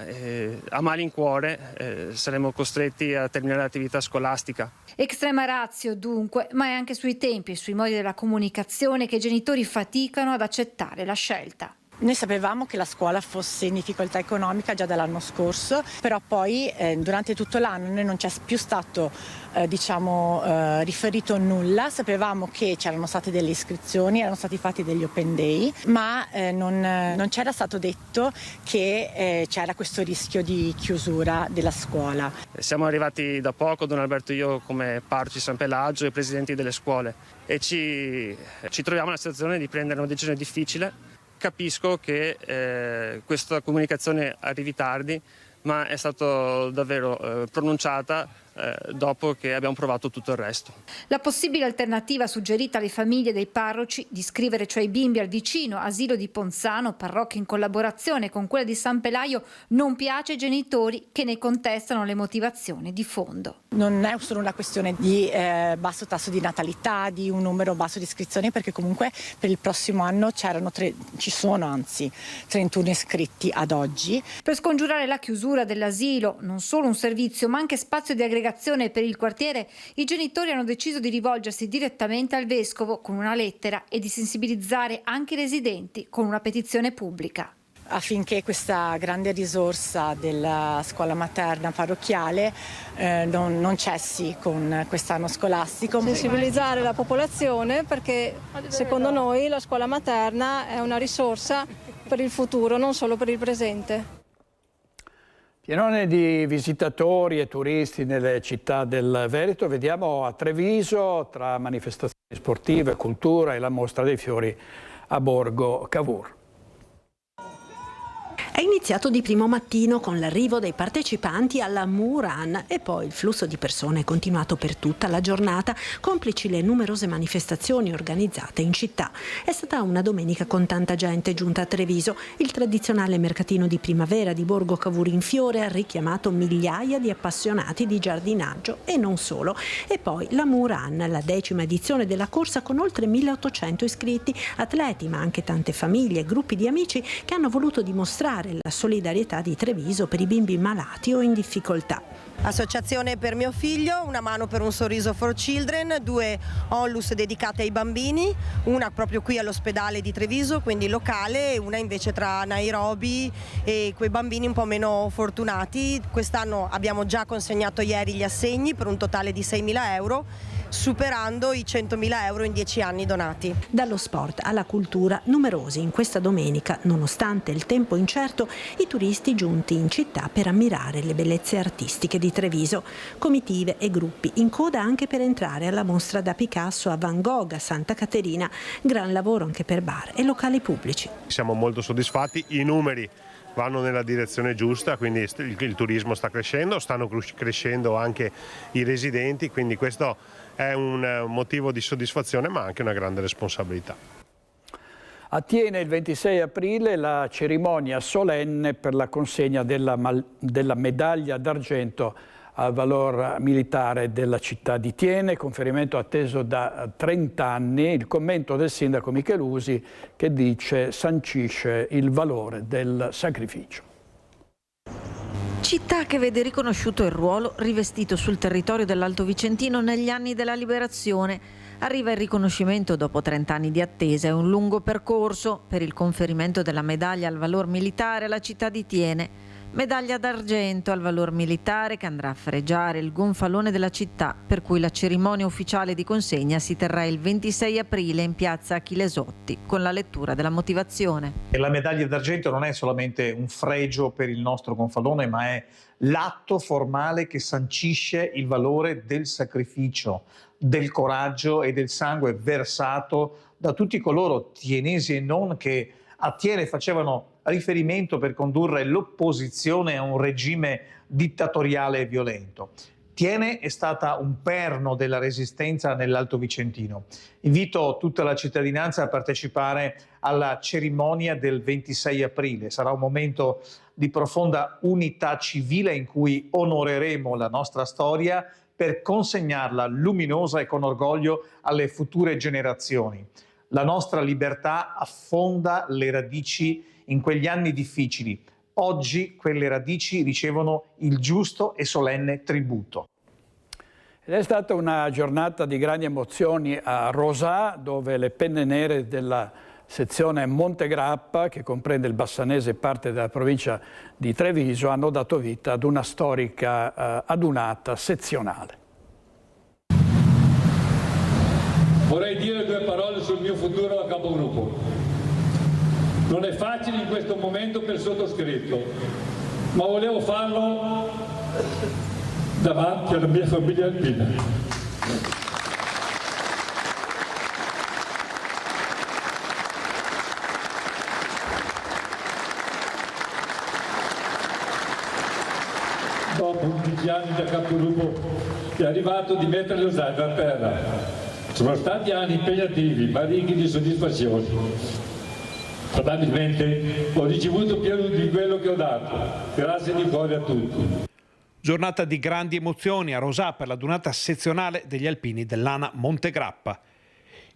a malincuore saremo costretti a terminare l'attività scolastica. Extrema ratio dunque, ma è anche sui tempi e sui modi della comunicazione che i genitori faticano ad accettare la scelta. Noi sapevamo che la scuola fosse in difficoltà economica già dall'anno scorso, però poi durante tutto l'anno noi non c'è più stato riferito nulla. Sapevamo che c'erano state delle iscrizioni, erano stati fatti degli open day, ma non c'era stato detto che c'era questo rischio di chiusura della scuola. Siamo arrivati da poco, Don Alberto e io, come parroci San Pelagio e presidenti delle scuole, e ci troviamo nella situazione di prendere una decisione difficile. Capisco che questa comunicazione arrivi tardi, ma è stata davvero pronunciata dopo che abbiamo provato tutto il resto. La possibile alternativa suggerita alle famiglie dei parroci di iscrivere cioè i bimbi al vicino asilo di Ponzano, parrocchia in collaborazione con quella di San Pelaio, non piace ai genitori che ne contestano le motivazioni di fondo. Non è solo una questione di basso tasso di natalità, di un numero basso di iscrizioni, perché comunque per il prossimo anno ci sono 31 iscritti ad oggi. Per scongiurare la chiusura dell'asilo, non solo un servizio ma anche spazio di aggregazione per il quartiere, i genitori hanno deciso di rivolgersi direttamente al vescovo con una lettera e di sensibilizzare anche i residenti con una petizione pubblica. Affinché questa grande risorsa della scuola materna parrocchiale non cessi con quest'anno scolastico. Sensibilizzare la popolazione, perché secondo noi la scuola materna è una risorsa per il futuro, non solo per il presente. Pienone di visitatori e turisti nelle città del Veneto. Vediamo a Treviso, tra manifestazioni sportive, cultura e la mostra dei fiori a Borgo Cavour. È iniziato di primo mattino con l'arrivo dei partecipanti alla Muran e poi il flusso di persone è continuato per tutta la giornata, complici le numerose manifestazioni organizzate in città. È stata una domenica con tanta gente giunta a Treviso. Il tradizionale mercatino di primavera di Borgo Cavour in fiore ha richiamato migliaia di appassionati di giardinaggio e non solo. E poi la Muran, la 10ª edizione della corsa con oltre 1800 iscritti, atleti ma anche tante famiglie e gruppi di amici che hanno voluto dimostrare la solidarietà di Treviso per i bimbi malati o in difficoltà. Associazione per mio figlio, una mano per un sorriso for children, 2 onlus dedicate ai bambini, una proprio qui all'ospedale di Treviso, quindi locale, e una invece tra Nairobi e quei bambini un po' meno fortunati. Quest'anno abbiamo già consegnato ieri gli assegni per un totale di 6.000 euro, superando i 100.000 euro in 10 anni donati. Dallo sport alla cultura, numerosi in questa domenica, nonostante il tempo incerto, i turisti giunti in città per ammirare le bellezze artistiche di Treviso. Comitive e gruppi in coda anche per entrare alla mostra da Picasso a Van Gogh a Santa Caterina. Gran lavoro anche per bar e locali pubblici. Siamo molto soddisfatti, i numeri vanno nella direzione giusta, quindi il turismo sta crescendo, stanno crescendo anche i residenti, quindi questo è un motivo di soddisfazione ma anche una grande responsabilità. A Tiene il 26 aprile la cerimonia solenne per la consegna della medaglia d'argento al valor militare della città di Tiene, conferimento atteso da 30 anni. Il commento del sindaco Michelusi che dice sancisce il valore del sacrificio. Città che vede riconosciuto il ruolo rivestito sul territorio dell'Alto Vicentino negli anni della liberazione. Arriva il riconoscimento dopo 30 anni di attesa e un lungo percorso per il conferimento della medaglia al valor militare alla città di Tiene. Medaglia d'argento al valor militare che andrà a fregiare il gonfalone della città, per cui la cerimonia ufficiale di consegna si terrà il 26 aprile in piazza Achillesotti con la lettura della motivazione. La medaglia d'argento non è solamente un fregio per il nostro gonfalone, ma è l'atto formale che sancisce il valore del sacrificio, del coraggio e del sangue versato da tutti coloro, tienesi e non, che a Tiene facevano riferimento per condurre l'opposizione a un regime dittatoriale e violento. Tiene è stata un perno della resistenza nell'Alto Vicentino. Invito tutta la cittadinanza a partecipare alla cerimonia del 26 aprile. Sarà un momento di profonda unità civile in cui onoreremo la nostra storia per consegnarla luminosa e con orgoglio alle future generazioni. La nostra libertà affonda le radici in quegli anni difficili. Oggi quelle radici ricevono il giusto e solenne tributo. Ed è stata una giornata di grandi emozioni a Rosà, dove le penne nere della sezione Montegrappa, che comprende il Bassanese e parte della provincia di Treviso, hanno dato vita ad una storica adunata sezionale. Vorrei dire 2 parole sul mio futuro capogruppo. Non è facile in questo momento per il sottoscritto, ma volevo farlo davanti alla mia famiglia alpina. Dopo 11 anni da capogruppo è arrivato di mettere lo zaino a terra. Sono stati anni impegnativi, ma ricchi di soddisfazioni. Probabilmente ho ricevuto più di quello che ho dato. Grazie di cuore a tutti. Giornata di grandi emozioni a Rosà per la adunata sezionale degli alpini dell'ANA Montegrappa.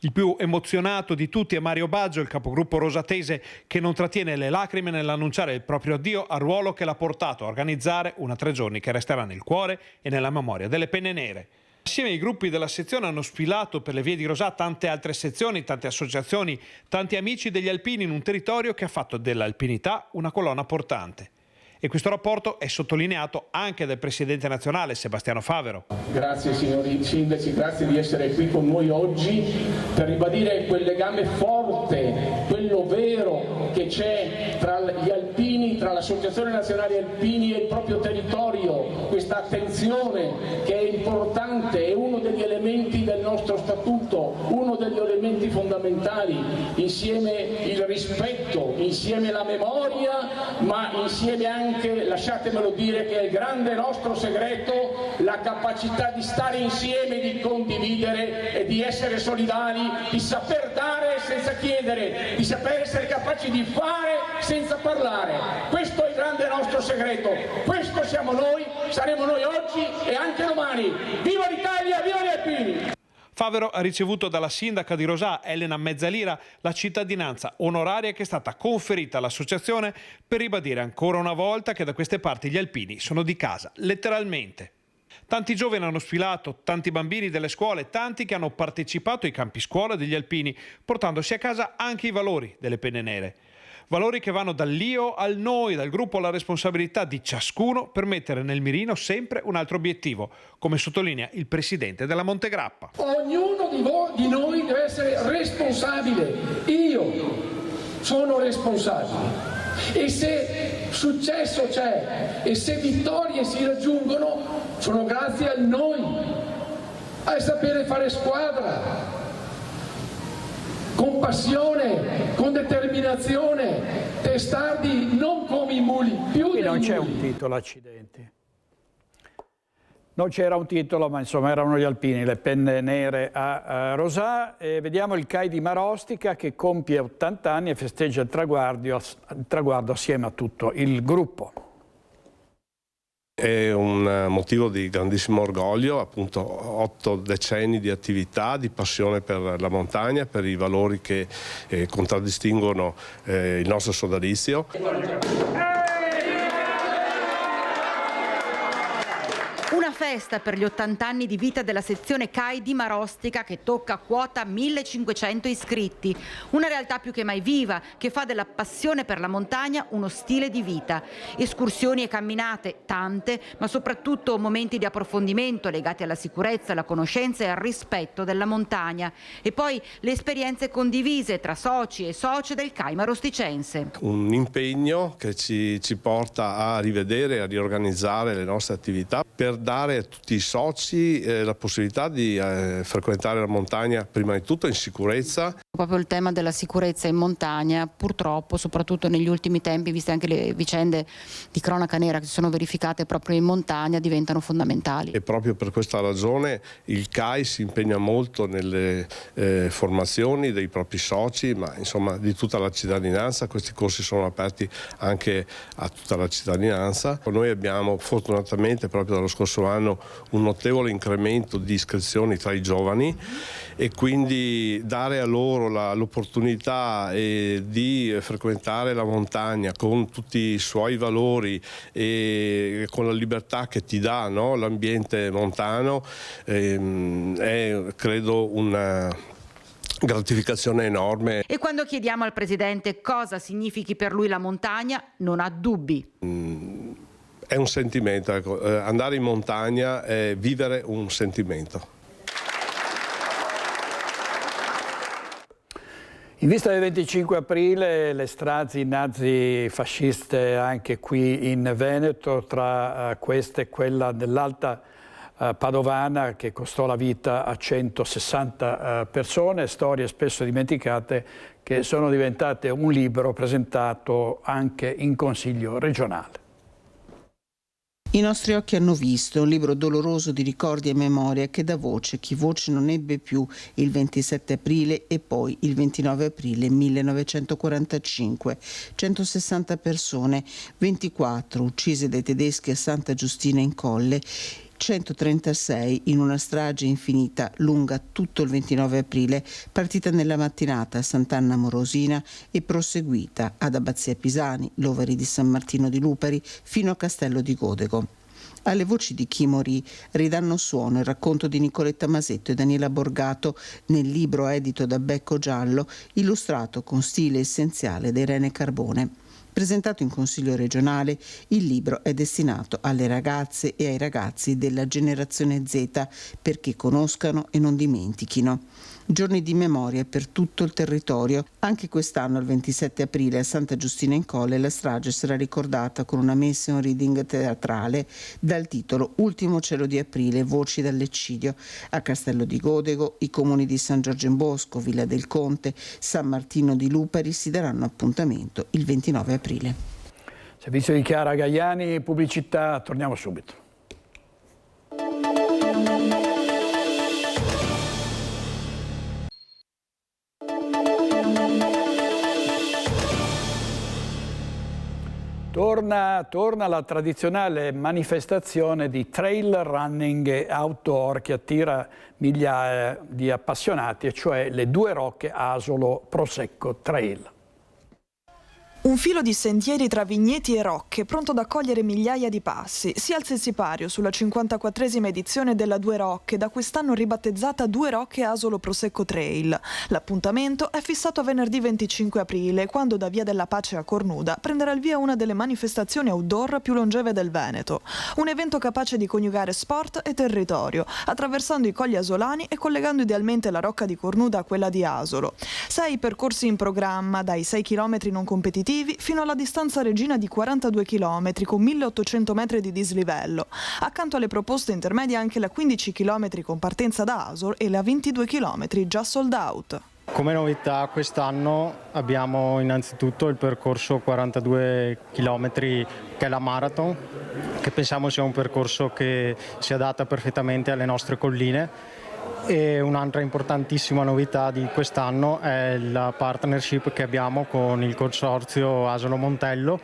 Il più emozionato di tutti è Mario Baggio, il capogruppo rosatese, che non trattiene le lacrime nell'annunciare il proprio addio al ruolo che l'ha portato a organizzare una 3 giorni che resterà nel cuore e nella memoria delle penne nere. Assieme ai gruppi della sezione hanno sfilato per le vie di Rosà tante altre sezioni, tante associazioni, tanti amici degli alpini in un territorio che ha fatto dell'alpinità una colonna portante. E questo rapporto è sottolineato anche dal presidente nazionale Sebastiano Favero. Grazie signori sindaci, grazie di essere qui con noi oggi per ribadire quel legame forte, quello vero che c'è tra gli alpini, tra l'Associazione Nazionale Alpini e il proprio territorio, questa attenzione che è importante, è uno degli elementi del nostro statuto, uno degli elementi fondamentali, insieme il rispetto, insieme la memoria, ma insieme anche, lasciatemelo dire, che è il grande nostro segreto, la capacità di stare insieme, di condividere e di essere solidali, di saper dare senza chiedere, di saper essere capaci di fare senza parlare. Questo è il grande nostro segreto, questo siamo noi, saremo noi oggi e anche domani. Viva l'Italia, viva gli alpini! Favero ha ricevuto dalla sindaca di Rosà, Elena Mezzalira, la cittadinanza onoraria che è stata conferita all'associazione per ribadire ancora una volta che da queste parti gli alpini sono di casa, letteralmente. Tanti giovani hanno sfilato, tanti bambini delle scuole, tanti che hanno partecipato ai campi scuola degli alpini, portandosi a casa anche i valori delle penne nere. Valori che vanno dall'io al noi, dal gruppo alla responsabilità di ciascuno per mettere nel mirino sempre un altro obiettivo, come sottolinea il presidente della Montegrappa. Ognuno di noi deve essere responsabile. Io sono responsabile. E se successo c'è e se vittorie si raggiungono, sono grazie a noi, a sapere fare squadra, con passione, con determinazione, testardi non come i muli, più Qui dei non c'è muli. un titolo, accidenti. Non c'era un titolo, ma insomma erano gli alpini, le penne nere a Rosà. E vediamo il CAI di Marostica che compie 80 anni e festeggia il traguardo assieme a tutto il gruppo. È un motivo di grandissimo orgoglio, appunto 8 decenni di attività, di passione per la montagna, per i valori che contraddistinguono il nostro sodalizio. Una festa per gli 80 anni di vita della sezione CAI di Marostica che tocca quota 1500 iscritti. Una realtà più che mai viva che fa della passione per la montagna uno stile di vita. Escursioni e camminate, tante, ma soprattutto momenti di approfondimento legati alla sicurezza, alla conoscenza e al rispetto della montagna. E poi le esperienze condivise tra soci e socie del CAI marosticense. Un impegno che ci porta a rivedere e a riorganizzare le nostre attività per dare a tutti i soci la possibilità di frequentare la montagna prima di tutto in sicurezza. Proprio il tema della sicurezza in montagna, purtroppo, soprattutto negli ultimi tempi, viste anche le vicende di cronaca nera che si sono verificate proprio in montagna, diventano fondamentali. E proprio per questa ragione il CAI si impegna molto nelle formazioni dei propri soci, ma insomma di tutta la cittadinanza. Questi corsi sono aperti anche a tutta la cittadinanza. Noi abbiamo fortunatamente proprio dallo scorso anno un notevole incremento di iscrizioni tra i giovani e quindi dare a loro l'opportunità di frequentare la montagna con tutti i suoi valori e con la libertà che ti dà, no? L'ambiente montano è credo gratificazione enorme. E quando chiediamo al Presidente cosa significhi per lui la montagna, non ha dubbi. È un sentimento, ecco. Andare in montagna è vivere un sentimento. In vista del 25 aprile le stragi nazi-fasciste anche qui in Veneto, tra queste quella dell'Alta Padovana che costò la vita a 160 persone, storie spesso dimenticate che sono diventate un libro presentato anche in Consiglio regionale. I nostri occhi hanno visto un libro doloroso di ricordi e memoria che dà voce chi voce non ebbe più il 27 aprile e poi il 29 aprile 1945. 160 persone, 24 uccise dai tedeschi a Santa Giustina in Colle, 136 in una strage infinita lunga tutto il 29 aprile, partita nella mattinata a Sant'Anna Morosina e proseguita ad Abbazia Pisani, Loveri di San Martino di Lupari, fino a Castello di Godego. Alle voci di chi morì ridanno suono il racconto di Nicoletta Masetto e Daniela Borgato nel libro edito da Becco Giallo, illustrato con stile essenziale da Irene Carbone. Presentato in Consiglio regionale, il libro è destinato alle ragazze e ai ragazzi della generazione Z perché conoscano e non dimentichino. Giorni di memoria per tutto il territorio. Anche quest'anno, il 27 aprile, a Santa Giustina in Colle, la strage sarà ricordata con una messa e un reading teatrale dal titolo Ultimo cielo di aprile, voci dall'eccidio. A Castello di Godego, i comuni di San Giorgio in Bosco, Villa del Conte, San Martino di Lupari si daranno appuntamento il 29 aprile. Servizio di Chiara Gaiani, pubblicità, torniamo subito. Torna la tradizionale manifestazione di trail running e outdoor che attira migliaia di appassionati, e cioè le Due Rocche Asolo Prosecco Trail. Un filo di sentieri tra vigneti e rocche, pronto ad accogliere migliaia di passi. Si alza il sipario sulla 54esima edizione della Due Rocche, da quest'anno ribattezzata Due Rocche Asolo Prosecco Trail. L'appuntamento è fissato a venerdì 25 aprile, quando da Via della Pace a Cornuda prenderà il via una delle manifestazioni outdoor più longeve del Veneto. Un evento capace di coniugare sport e territorio, attraversando i colli asolani e collegando idealmente la rocca di Cornuda a quella di Asolo. 6 percorsi in programma, dai 6 km non competitivi fino alla distanza regina di 42 km con 1800 metri di dislivello. Accanto alle proposte intermedie anche la 15 km con partenza da Asolo e la 22 km già sold out. Come novità quest'anno abbiamo innanzitutto il percorso 42 km che è la Marathon, che pensiamo sia un percorso che si adatta perfettamente alle nostre colline. E un'altra importantissima novità di quest'anno è la partnership che abbiamo con il consorzio Asolo Montello,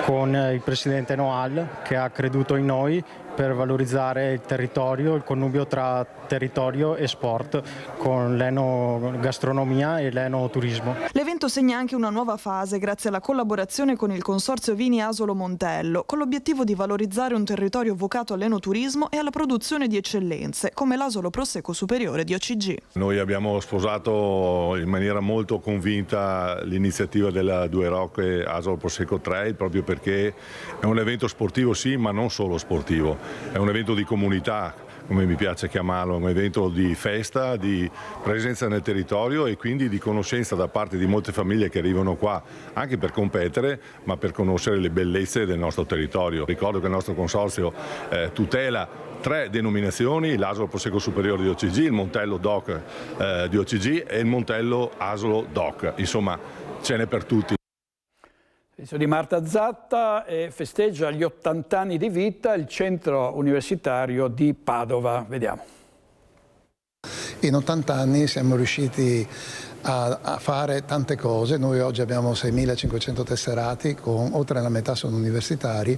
con il presidente Noal che ha creduto in noi per valorizzare il territorio, il connubio tra territorio e sport con l'enogastronomia e l'enoturismo. L'evento segna anche una nuova fase grazie alla collaborazione con il Consorzio Vini Asolo Montello, con l'obiettivo di valorizzare un territorio vocato all'enoturismo e alla produzione di eccellenze, come l'Asolo Prosecco Superiore di OCG. Noi abbiamo sposato in maniera molto convinta l'iniziativa della Due Rocche Asolo Prosecco Trail, proprio perché è un evento sportivo sì, ma non solo sportivo. È un evento di comunità, come mi piace chiamarlo, un evento di festa, di presenza nel territorio e quindi di conoscenza da parte di molte famiglie che arrivano qua anche per competere, ma per conoscere le bellezze del nostro territorio. Ricordo che il nostro consorzio tutela 3 denominazioni: l'Asolo Prosecco Superiore di OCG, il Montello DOC di OCG e il Montello Asolo DOC. Insomma, ce n'è per tutti. Di Marta Zatta festeggia gli 80 anni di vita il centro universitario di Padova. Vediamo. In 80 anni siamo riusciti a fare tante cose. Noi oggi abbiamo 6.500 tesserati, con oltre la metà sono universitari,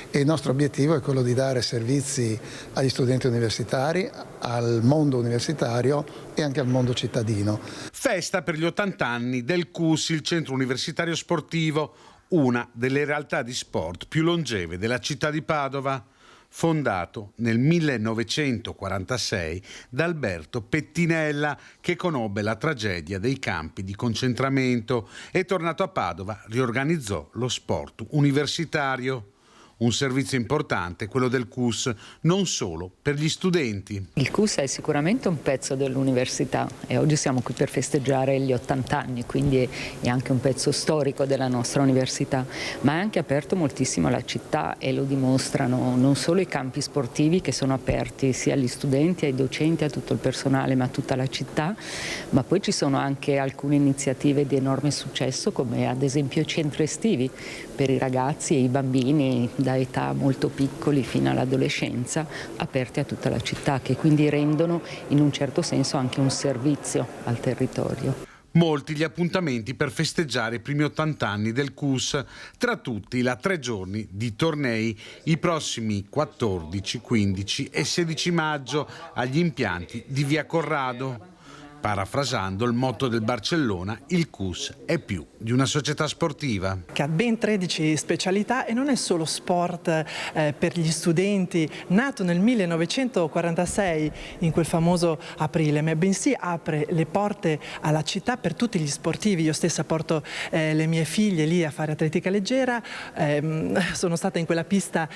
e il nostro obiettivo è quello di dare servizi agli studenti universitari, al mondo universitario e anche al mondo cittadino. Festa per gli 80 anni del CUS, il centro universitario sportivo, una delle realtà di sport più longeve della città di Padova. fondato nel 1946 da Alberto Pettinella, che conobbe la tragedia dei campi di concentramento e, tornato a Padova, riorganizzò lo sport universitario. Un servizio importante, quello del CUS, non solo per gli studenti. Il CUS è sicuramente un pezzo dell'università e oggi siamo qui per festeggiare gli 80 anni, quindi è anche un pezzo storico della nostra università, ma è anche aperto moltissimo alla città e lo dimostrano non solo i campi sportivi che sono aperti sia agli studenti, ai docenti, a tutto il personale, ma a tutta la città, ma poi ci sono anche alcune iniziative di enorme successo, come ad esempio i centri estivi per i ragazzi e i bambini da età molto piccoli fino all'adolescenza, aperti a tutta la città, che quindi rendono in un certo senso anche un servizio al territorio. Molti gli appuntamenti per festeggiare i primi 80 anni del CUS, tra tutti la 3 giorni di tornei i prossimi 14, 15 e 16 maggio agli impianti di Via Corrado. Parafrasando il motto del Barcellona, il CUS è più di una società sportiva. Che ha ben 13 specialità e non è solo sport per gli studenti, nato nel 1946 in quel famoso aprile, ma bensì apre le porte alla città per tutti gli sportivi. Io stessa porto le mie figlie lì a fare atletica leggera, sono stata in quella pista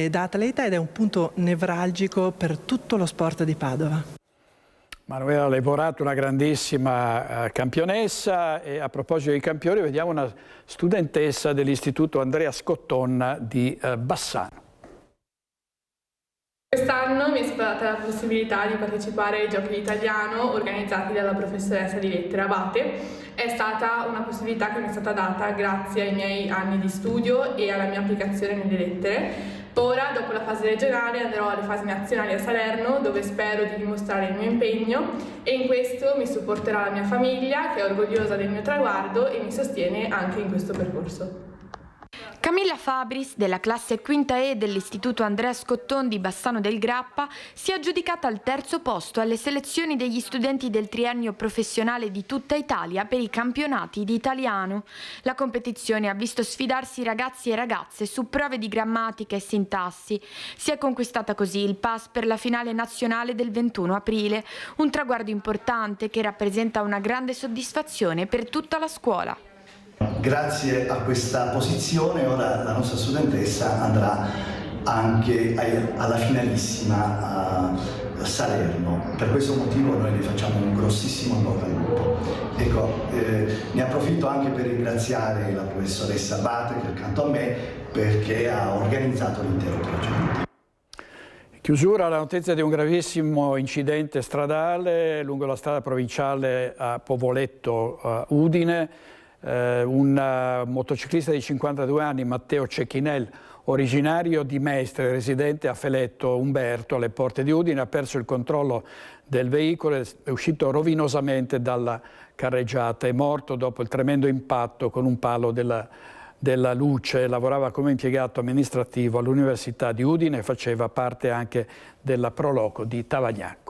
da atleta ed è un punto nevralgico per tutto lo sport di Padova. Manuela Levorato, una grandissima campionessa, e a proposito di campioni vediamo una studentessa dell'Istituto Andrea Scotton di Bassano. Quest'anno mi è stata data la possibilità di partecipare ai Giochi d'Italiano organizzati dalla professoressa di lettere Abate. È stata una possibilità che mi è stata data grazie ai miei anni di studio e alla mia applicazione nelle lettere. Ora, dopo la fase regionale, andrò alle fasi nazionali a Salerno, dove spero di dimostrare il mio impegno, e in questo mi supporterà la mia famiglia, che è orgogliosa del mio traguardo e mi sostiene anche in questo percorso. Camilla Fabris, della classe quinta E dell'Istituto Andrea Scotton di Bassano del Grappa, si è aggiudicata al 3° posto alle selezioni degli studenti del triennio professionale di tutta Italia per i campionati di italiano. La competizione ha visto sfidarsi ragazzi e ragazze su prove di grammatica e sintassi. Si è conquistata così il pass per la finale nazionale del 21 aprile, un traguardo importante che rappresenta una grande soddisfazione per tutta la scuola. Grazie a questa posizione ora la nostra studentessa andrà anche alla finalissima a Salerno. Per questo motivo noi le facciamo un grossissimo in bocca al lupo. Ecco, ne approfitto anche per ringraziare la professoressa Abate, che è accanto a me, perché ha organizzato l'intero progetto. Chiusura la notizia di un gravissimo incidente stradale lungo la strada provinciale a Povoletto Udine. Un motociclista di 52 anni, Matteo Cecchinel, originario di Mestre, residente a Feletto Umberto, alle porte di Udine, ha perso il controllo del veicolo e è uscito rovinosamente dalla carreggiata. È morto dopo il tremendo impatto con un palo della luce. Lavorava come impiegato amministrativo all'Università di Udine e faceva parte anche della Proloco di Tavagnacco.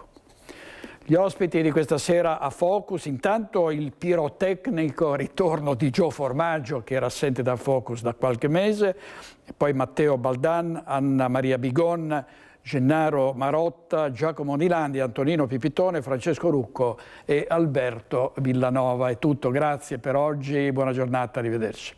Gli ospiti di questa sera a Focus, intanto il pirotecnico ritorno di Gio Formaggio, che era assente da Focus da qualche mese, e poi Matteo Baldan, Anna Maria Bigon, Gennaro Marotta, Giacomo Nilandi, Antonino Pipitone, Francesco Rucco e Alberto Villanova. È tutto, grazie per oggi, buona giornata, arrivederci.